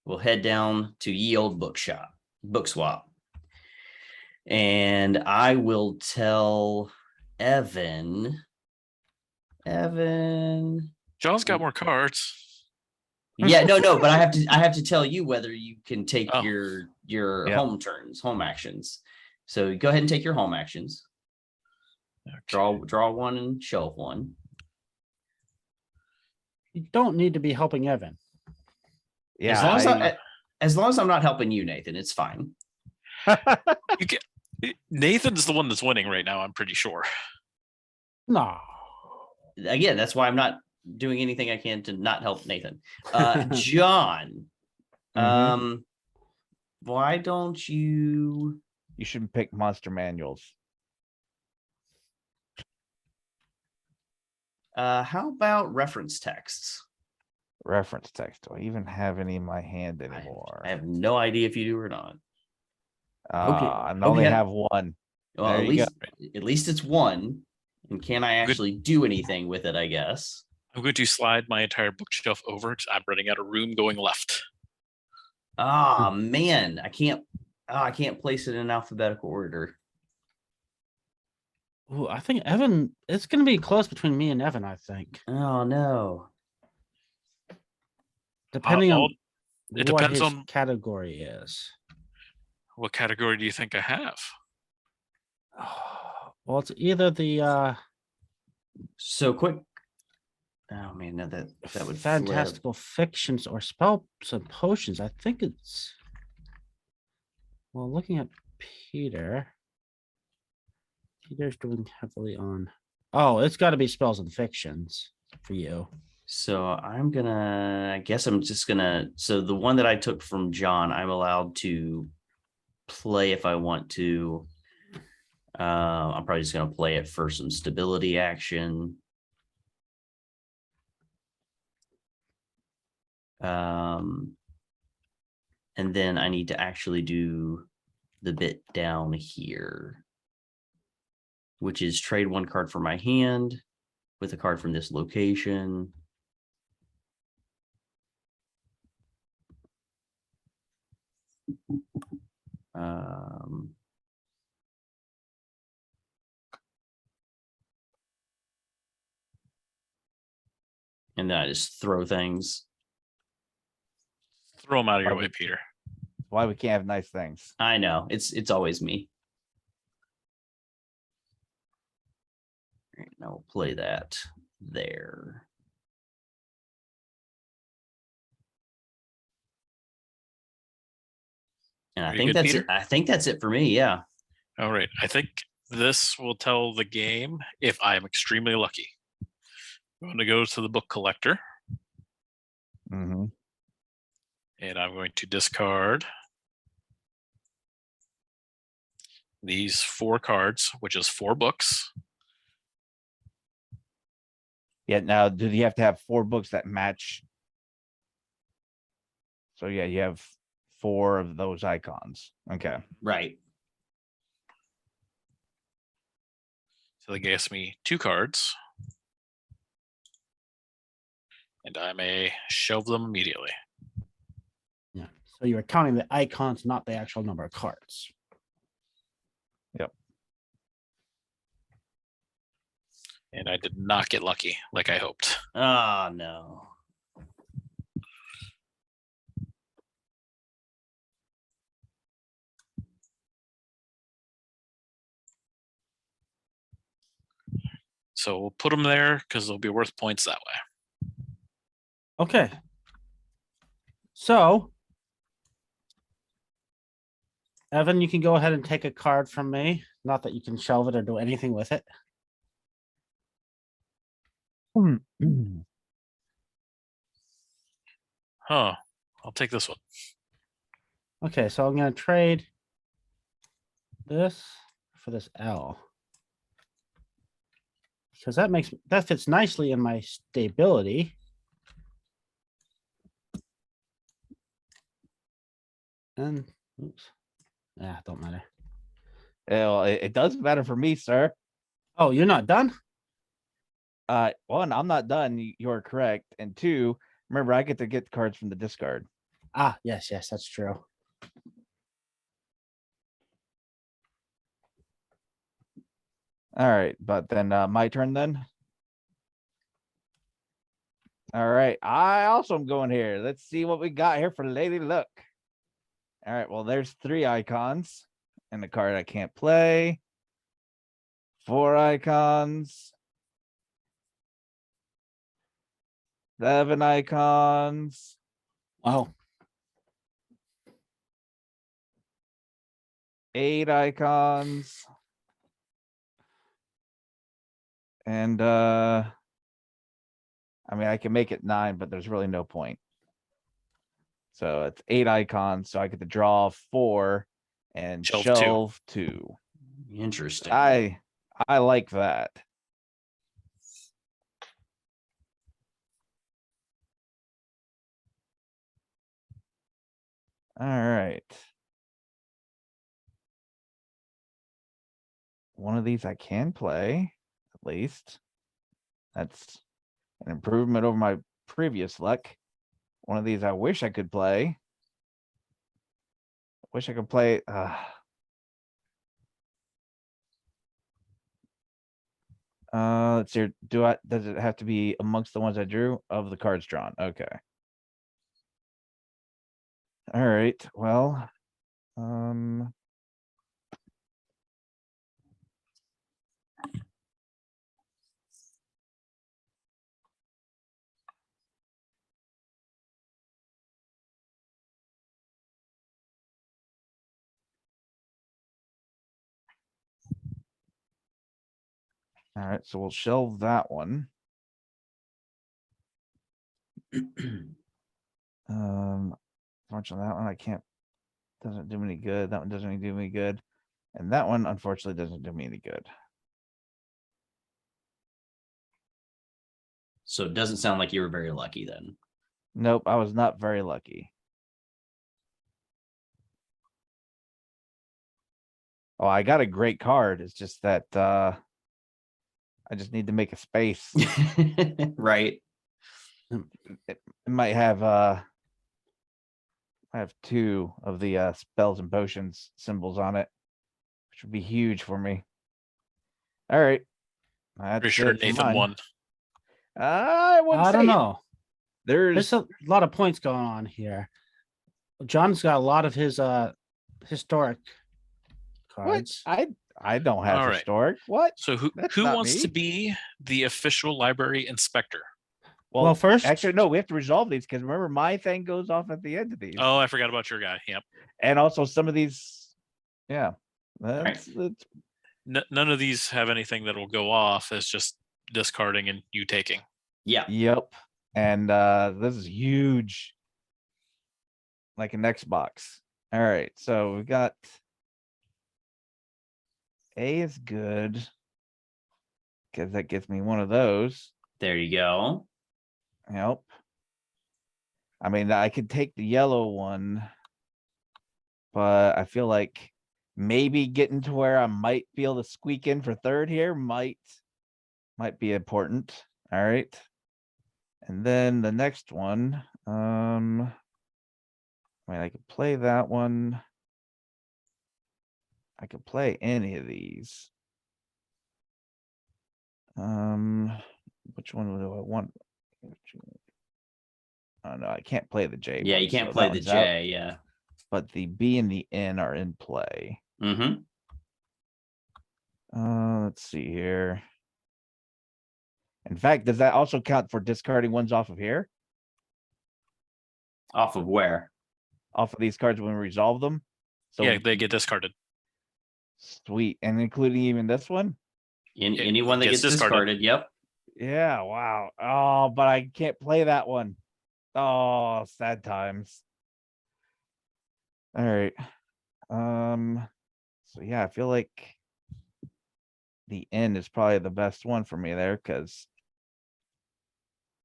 will head down to Ye Old Book Swap. And I will tell Evan. John's got more cards. Yeah, no, but I have to tell you whether you can take your home actions. So go ahead and take your home actions. Okay. Draw 1 and shelve 1. You don't need to be helping Evan. Yeah. As long as I'm not helping you, Nathan, it's fine. Nathan's the one that's winning right now, I'm pretty sure. No. Again, that's why I'm not doing anything I can to not help Nathan. John, why don't you? You shouldn't pick monster manuals. How about reference texts? Reference text. Do I even have any in my hand anymore? I have no idea if you do or not. I only have one. Well, at least it's one. And can I actually do anything with it, I guess? I'm going to slide my entire bookshelf over because I'm running out of room going left. Oh man, I can't place it in alphabetical order. Ooh, I think Evan, it's going to be close between me and Evan, I think. Oh no. Depending on it what depends his on category is. What category do you think I have? Well, it's either the so quick. Oh man, no, that would fantastical fictions or spells and potions. I think it's looking at Peter's doing heavily on. Oh, it's got to be spells and fictions for you. So I guess I'm just gonna. So the one that I took from John, I'm allowed to play if I want to. I'm probably just gonna play it for some stability action. And then I need to actually do the bit down here, which is trade 1 card from my hand with a card from this location. And then I just throw things. Throw them out of your way, Peter. Why we can't have nice things? I know it's always me. All right, now we'll play that there. And I think that's it. I think that's it for me. Yeah. All right. I think this will tell the game if I am extremely lucky. I'm going to go to the book collector. Mm-hmm. And I'm going to discard these 4 cards, which is 4 books. Yeah. Now, do you have to have 4 books that match? So yeah, you have 4 of those icons. Okay. Right. So that gets me 2 cards. And I may shelve them immediately. Yeah. So you're counting the icons, not the actual number of cards. And I did not get lucky like I hoped. Oh, no. So we'll put them there because they'll be worth points that way. Okay. So, Evan, you can go ahead and take a card from me. Not that you can shelve it or do anything with it. Huh. I'll take this one. Okay, so I'm going to trade this for this L. Because that fits nicely in my stability. And oops. Yeah, don't matter. Well, it doesn't matter for me, sir. Oh, you're not done? One, I'm not done. You're correct. And two, remember, I get to get cards from the discard. Ah, yes, that's true. All right, but then my turn then. All right, I also am going here. Let's see what we got here for Lady Luck. All right, well, there's 3 icons and the card I can't play. 4 icons. 7 icons. Wow. 8 icons. And I mean, I can make it 9, but there's really no point. So it's 8 icons. So I get to draw 4 and Shelve shelve 2. Interesting. I like that. All right. One of these I can play, at least. That's an improvement over my previous luck. One of these I wish I could play. Wish I could play. Let's see. Does it have to be amongst the ones I drew of the cards drawn? Okay. All right. Well, all right, so we'll shelve that one. Unfortunately, that one I can't. Doesn't do me any good. That one doesn't do me good, and that one unfortunately doesn't do me any good. So it doesn't sound like you were very lucky then. Nope, I was not very lucky. Oh, I got a great card. It's just that I just need to make a space. Right. It might have I have 2 of the spells and potions symbols on it, which would be huge for me. All right. That's Pretty sure it for Nathan mine. won. I wouldn't I don't say it. know. There's a lot of points going on here. John's got a lot of his historic What? cards. I don't have All right. historic. What? So That's who not wants to me. be the official library inspector? Well, first, actually, no, we have to resolve these because remember, my thing goes off at the end of these. Oh, I forgot about your guy. Yep. And also some of these, yeah. right. That's None of these have anything that will go off. It's just discarding and you taking. Yeah. yep. And this is huge. Like an Xbox. All right, so we got A is good. Because that gets me one of those. There you go. Yep. I mean, I could take the yellow one, but I feel like maybe getting to where I might be able to squeak in for third here might be important. All right. And then the next one, I mean, I could play that one. I could play any of these. Which one do I want? Oh no, I can't play the J. Yeah, one, you can't so play that the one's out. J. Yeah. But the B and the N are in play. Mm-hmm. Let's see here. In fact, does that also count for discarding ones off of here? Off of where? Off of these cards when we resolve them? So Yeah, they get discarded. sweet. And including even this one? Anyone that gets gets discarded. Yep. Yeah, wow. Oh, but I can't play that one. Oh, sad times. All right. So yeah, I feel like the N is probably the best one for me there because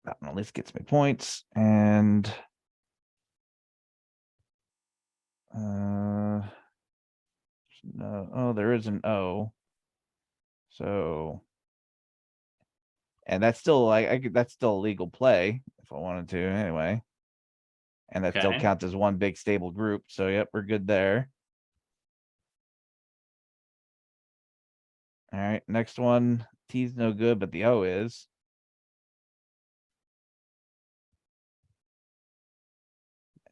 that one at least gets me points. And no, oh, there is an O. So, and that's still like that's still a legal play if I wanted to anyway. And that still Okay. counts as one big stable group. So yep, we're good there. All right, next one. T's no good, but the O is.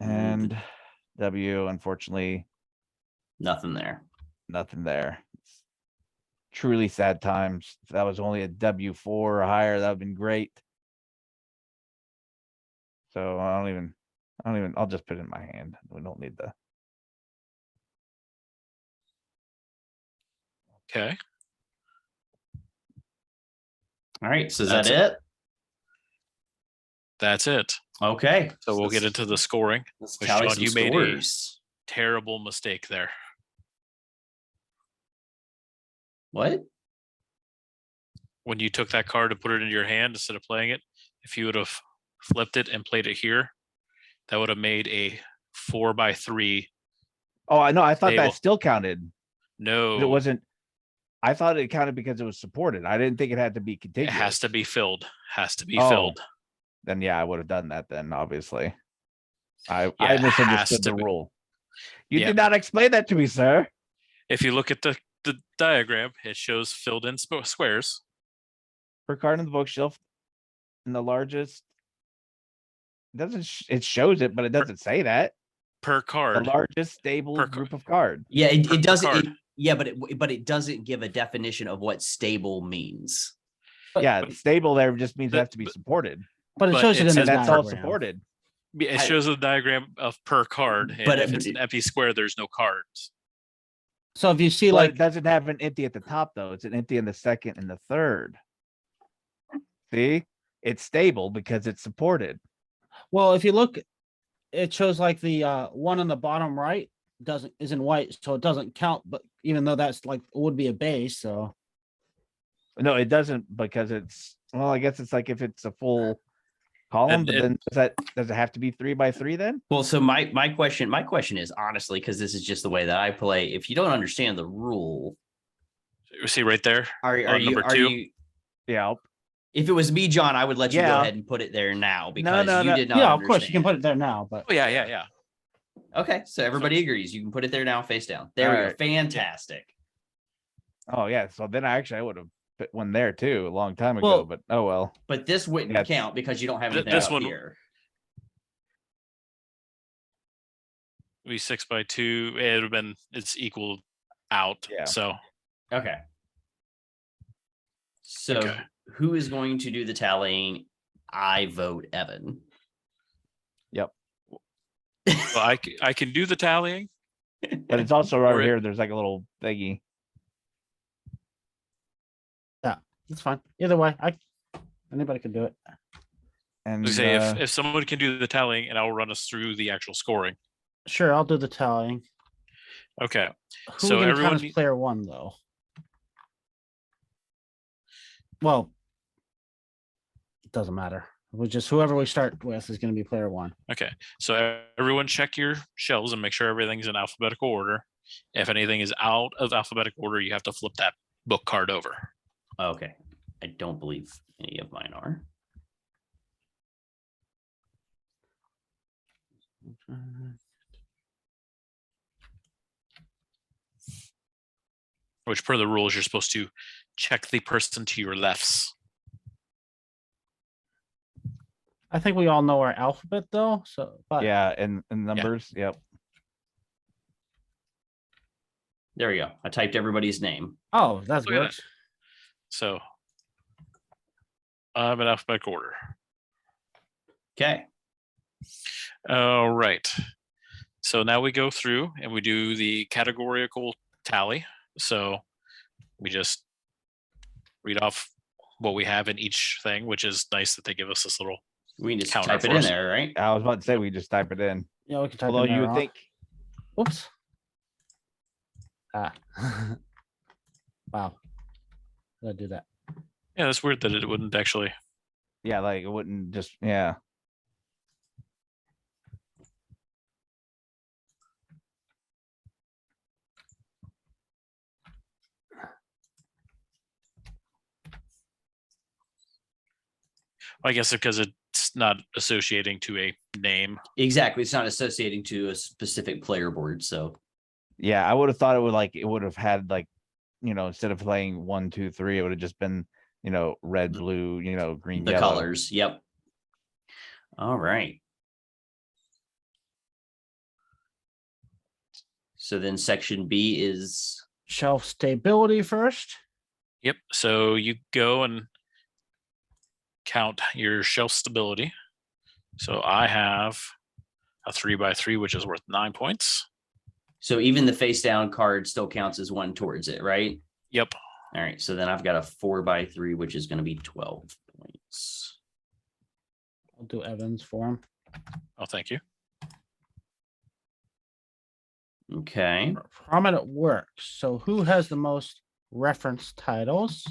And W, unfortunately, Nothing there. nothing there. It's truly sad times. If that was only a W4 or higher, that would have been great. So I don't even, I'll just put it in my hand. We don't need the. Okay. All right. So is That's that it? That's it. Okay. So we'll get into the scoring. Let's Which, tally John, some you made a scores. terrible mistake there. What? When you took that card and put it into your hand instead of playing it, if you would have flipped it and played it here, that would have made a 4x3. Oh, I know. I thought Table. that still counted. No, It wasn't. I thought it counted because it was supported. I didn't think it had to be it contiguous. has to be filled. Has to be Oh. filled. Then yeah, I would have done that then, obviously. I Yeah, it has misunderstood to the be. rule. You Yeah. did not explain that to me, sir. If you look at the diagram, it shows filled in squares. Per card in the bookshelf, in the largest. It shows it, but it doesn't say that. Per The card. largest stable group of cards. Yeah, it doesn't. card. Yeah, but it doesn't give a definition of what stable means. Yeah, stable there just means it but- has to be supported. But it But shows it it in the says And that's all diagram. supported. It shows a diagram of per card, and But if it's an empty square, there's no cards. So if you see Well, like it doesn't have an empty at the top though. It's an empty in the second and the third. See, it's stable because it's supported. Well, if you look, it shows like the one on the bottom right isn't white, so it doesn't count. But even though that's like would be a base, so No, it doesn't because it's well, I guess it's like if it's a full column, And but it- then does it have to be 3x3 then? Well, so my question is honestly, because this is just the way that I play. If you don't understand the rule, You see right there. are On you number are 2? you? Yeah. If it was me, John, I would let you go Yeah. ahead and put it there now because no, you no. did not. yeah, of course you can understand. put it there now. But Oh yeah. Okay, so everybody agrees. You can put it there now, face down. There we go. Alright. Fantastic. Oh yeah. So then I would have put one there too a long time ago, Well- but oh well. But this wouldn't That's- count because you don't have Th- anything this up one- here. We 6x2. It would have been. It's equal out. Yeah. So Okay. So Okay. who is going to do the tallying? I vote Evan. well, I can do the tallying. But it's also right Or it- here. There's like a little thingy. it's fine. Either way, anybody can do it. And Like say if someone can do the tallying, and I'll run us through the actual scoring. Sure, I'll do the tallying. Okay. Who So are we gonna everyone count as player one though? Well, it doesn't matter. We just whoever we start with is going to be player one. Okay. So everyone check your shelves and make sure everything's in alphabetical order. If anything is out of alphabetical order, you have to flip that book card over. Okay. I don't believe any of mine are. Which, per the rules, you're supposed to check the person to your lefts. I think we all know our alphabet though. So, but Yeah, and numbers. Yep. There we go. I typed everybody's name. oh, that's Look at good. So I'm in alphabetical order. Okay. All right. So now we go through and we do the categorical tally. So we just read off what we have in each thing, which is nice that they give us this little. We can just Counter type it for in us. there, right? I was about to say we just type it in. Yeah, we can type. Although in you there, would think, Oops. Ah. Wow. Did I do that? Yeah, that's weird that it wouldn't actually. yeah, like it wouldn't just, yeah. I guess because it's not associating to a name. Exactly. It's not associating to a specific player board. So Yeah, I would have thought it would have had like, instead of playing 1, 2, 3, it would have just been, red, blue, green, the yellow. colors. Yep. All right. So then section B is Shelf stability first. Yep. So you go and count your shelf stability. So I have a 3x3, which is worth 9 points. so even the face down card still counts as one towards it, right? Yep. All right. So then I've got a 4x3, which is going to be 12 points. I'll do Evans for him. Oh, thank you. Okay. Prominent works. So who has the most reference titles?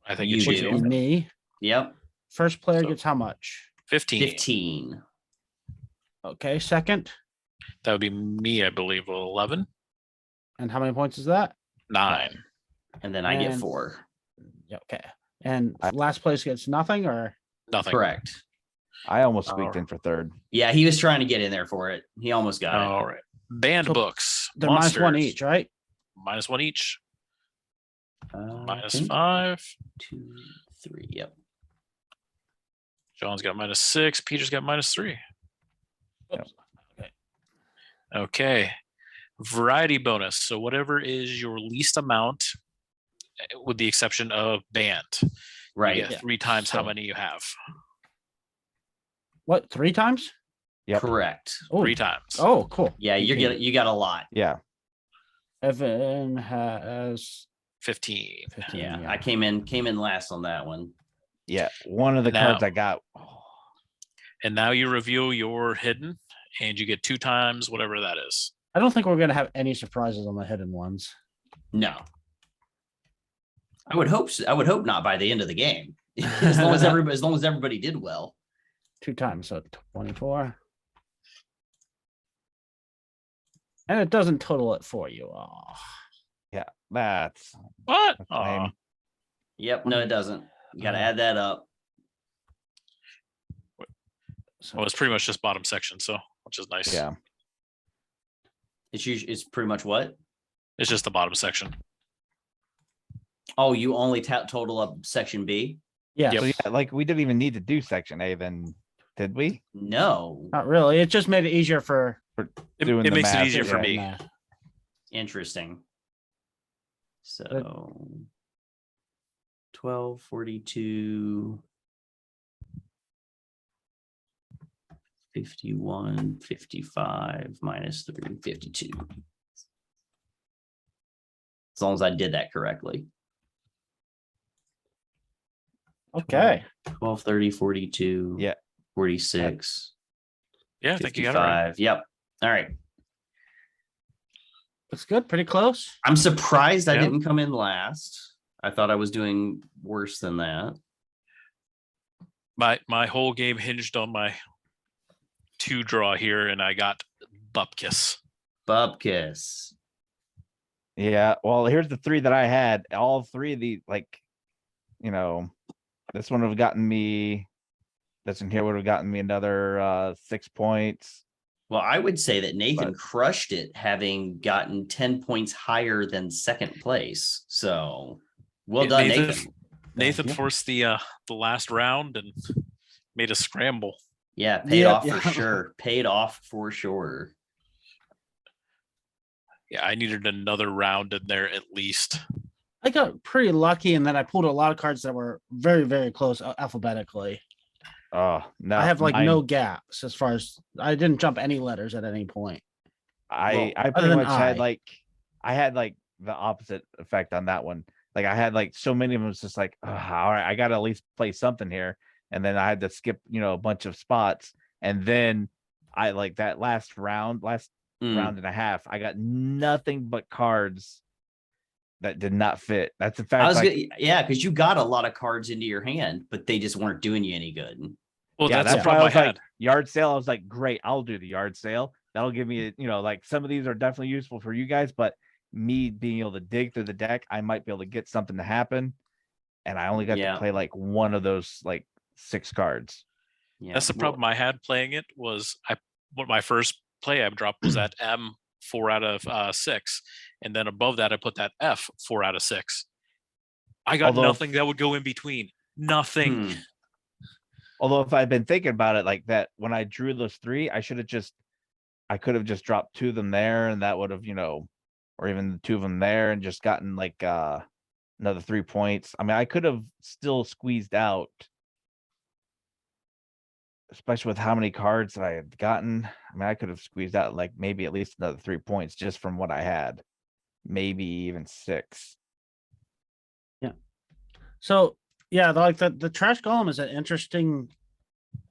I think You it's Which do. would be me. Yep. First player So- gets how much? 15. 15. Okay, second. That would be me, I believe, with 11. And how many points is that? 9. And then I get And- 4. Yeah, okay. And last place gets nothing or Nothing. Correct. I almost squeaked Oh. in for third. Yeah, he was trying to get in there for it. He almost got it. All right. Banned So books. they're minus one monsters, each, right? -1 each. I think -5. 2, 3. Yep. John's got -6. Peter's got -3. Yep. Oops. Okay. Okay. Variety bonus. So whatever is your least amount, with the exception of banned. Right. You get Yeah. 3 times how So- many you have. What, 3 times? Yep. Correct. Oh, 3 times. oh, cool. Yeah, you got a lot. Yeah. Evan has 15. 15. Yeah, I came in last on that one. Yeah. One of the Now- cards I got. And now you reveal your hidden and you get 2 times whatever that is. I don't think we're gonna have any surprises on the hidden ones. No. I would hope so. I would hope not by the end of the game. as long as everybody did well. 2 times, so 24. And it doesn't total it for you. Oh, Yeah. That's What? that's Aw. lame. Yep, no, it doesn't. You gotta add that up. so Well, it's pretty much just bottom section, so which is nice. Yeah. It's pretty much what? It's just the bottom section. Oh, you only total up section B? yeah, Yep. So yeah, like we didn't even need to do section A then, did we? No. not really. It just made it easier for It, Doing it the makes it math, easier for yeah. me. math. Interesting. So 1242 51 55 minus 3 52. As long as I did that correctly. Okay. 12 30 42 Yeah. 46 Yeah, I think you got it right. 55. Yep. All right. Looks good. Pretty close. I'm surprised I Yeah. didn't come in last. I thought I was doing worse than that. My whole game hinged on my 2 draw here, and I got Bupkis. Bupkis. Yeah. Well, here's the 3 that I had. All 3 of the this one would have gotten me. This one here would have gotten me another 6 points. Well, I would say that Nathan But- crushed it, having gotten 10 points higher than second place. So well done, Nathan. Nathan you. forced the last round and made a scramble. Yeah, paid Yep, off for yeah. sure. Paid off for sure. Yeah, I needed another round in there at least. I got pretty lucky in that I pulled a lot of cards that were very, very close alphabetically. Oh no! I have like mine- no gaps as far as I didn't jump any letters at any point. I other pretty than much had I. I had like the opposite effect on that one. Like I had like so many of them. It's just like, all right, I got to at least play something here. And then I had to skip, a bunch of spots. And then I like that last round and a half. I got nothing but cards that did not fit. That's in fact. I was like, good. Yeah, because you got a lot of cards into your hand, but they just weren't doing you any good. Well, yeah, that's the why I problem I was had. like yard sale. I was like, great, I'll do the yard sale. That'll give me, like some of these are definitely useful for you guys, but me being able to dig through the deck, I might be able to get something to happen. And I only got Yeah. to play like one of those like 6 cards. Yeah, That's the problem I had playing it was what my first play I dropped was at M 4 out of 6, and then above that I put that F 4 out of 6. I got Although nothing that would go in between. Nothing. Although if I'd been thinking about it like that, when I drew those 3, I could have just dropped 2 of them there, and that would have, or even 2 of them there, and just gotten like another 3 points. I mean, I could have still squeezed out, especially with how many cards that I had gotten. I mean, I could have squeezed out like maybe at least another 3 points just from what I had, maybe even 6. So yeah, like the trash golem is an interesting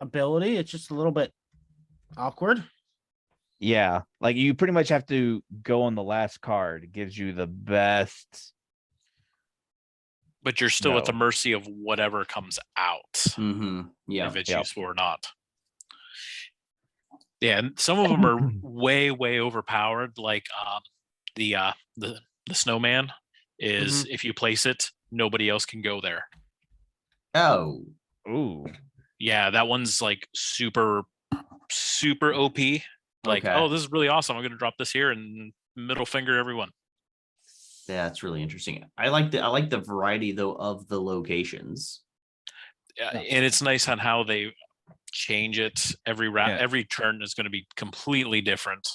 ability. It's just a little bit awkward. Yeah, like you pretty much have to go on the last card. It gives you the best. But you're still at the No. mercy of whatever comes out, Yeah. if it's Yep. useful or not. Yeah, and some of them are way, way overpowered. Like the snowman is if you place it, nobody else can go there. Oh, Ooh. Yeah, that one's like super, super OP. Like, Okay. oh, this is really awesome. I'm gonna drop this here and middle finger everyone. yeah, that's really interesting. I like the variety though of the locations. Yeah, and it's nice on how they change it every round. Yeah. Every turn is going to be completely different.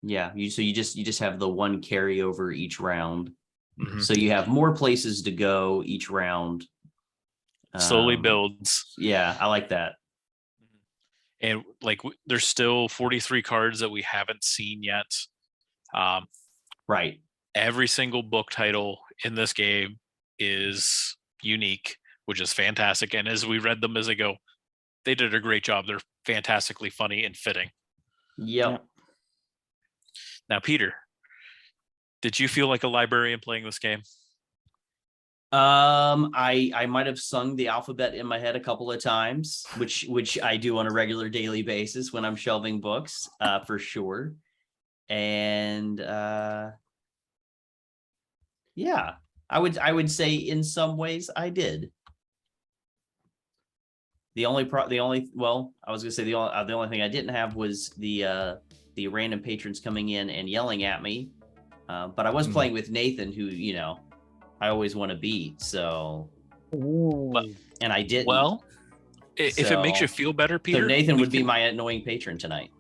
Yeah, you just have the one carryover each round. Mhm. So you have more places to go each round. Slowly Um, builds. Yeah, I like that. And like there's still 43 cards that we haven't seen yet. Right. Every single book title in this game is unique, which is fantastic. And as we read them as they go, they did a great job. They're fantastically funny and fitting. Yep. Now, Peter, did you feel like a librarian playing this game? I might have sung the alphabet in my head a couple of times, which I do on a regular daily basis when I'm shelving books, for sure. And yeah, I would say in some ways I did. The only thing I didn't have was the random patrons coming in and yelling at me. But I was playing with Nathan, who I always want to beat. So, and I didn't. Well, if it makes you feel better, Peter, so Nathan we would be can- my annoying patron tonight.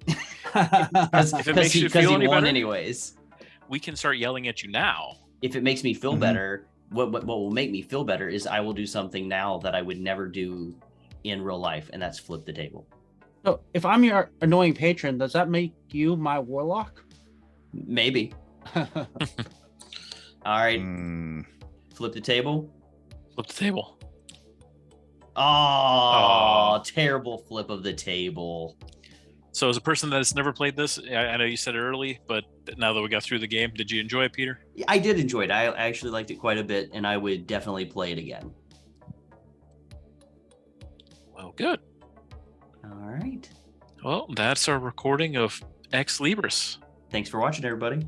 If it makes you feel he any won better, anyways. we can start yelling at you now. If it makes me feel Mhm. better, what will make me feel better is I will do something now that I would never do in real life, and that's flip the table. So if I'm your annoying patron, does that make you my warlock? Maybe. All right, Mm. flip the table. Flip the table. Oh, terrible flip of the table. So, as a person that has never played this, I know you said it early, but now that we got through the game, did you enjoy it, Peter? Yeah, I did enjoy it. I actually liked it quite a bit, and I would definitely play it again. Well, good. All right. Well, that's our recording of Ex Libris. Thanks for watching, everybody.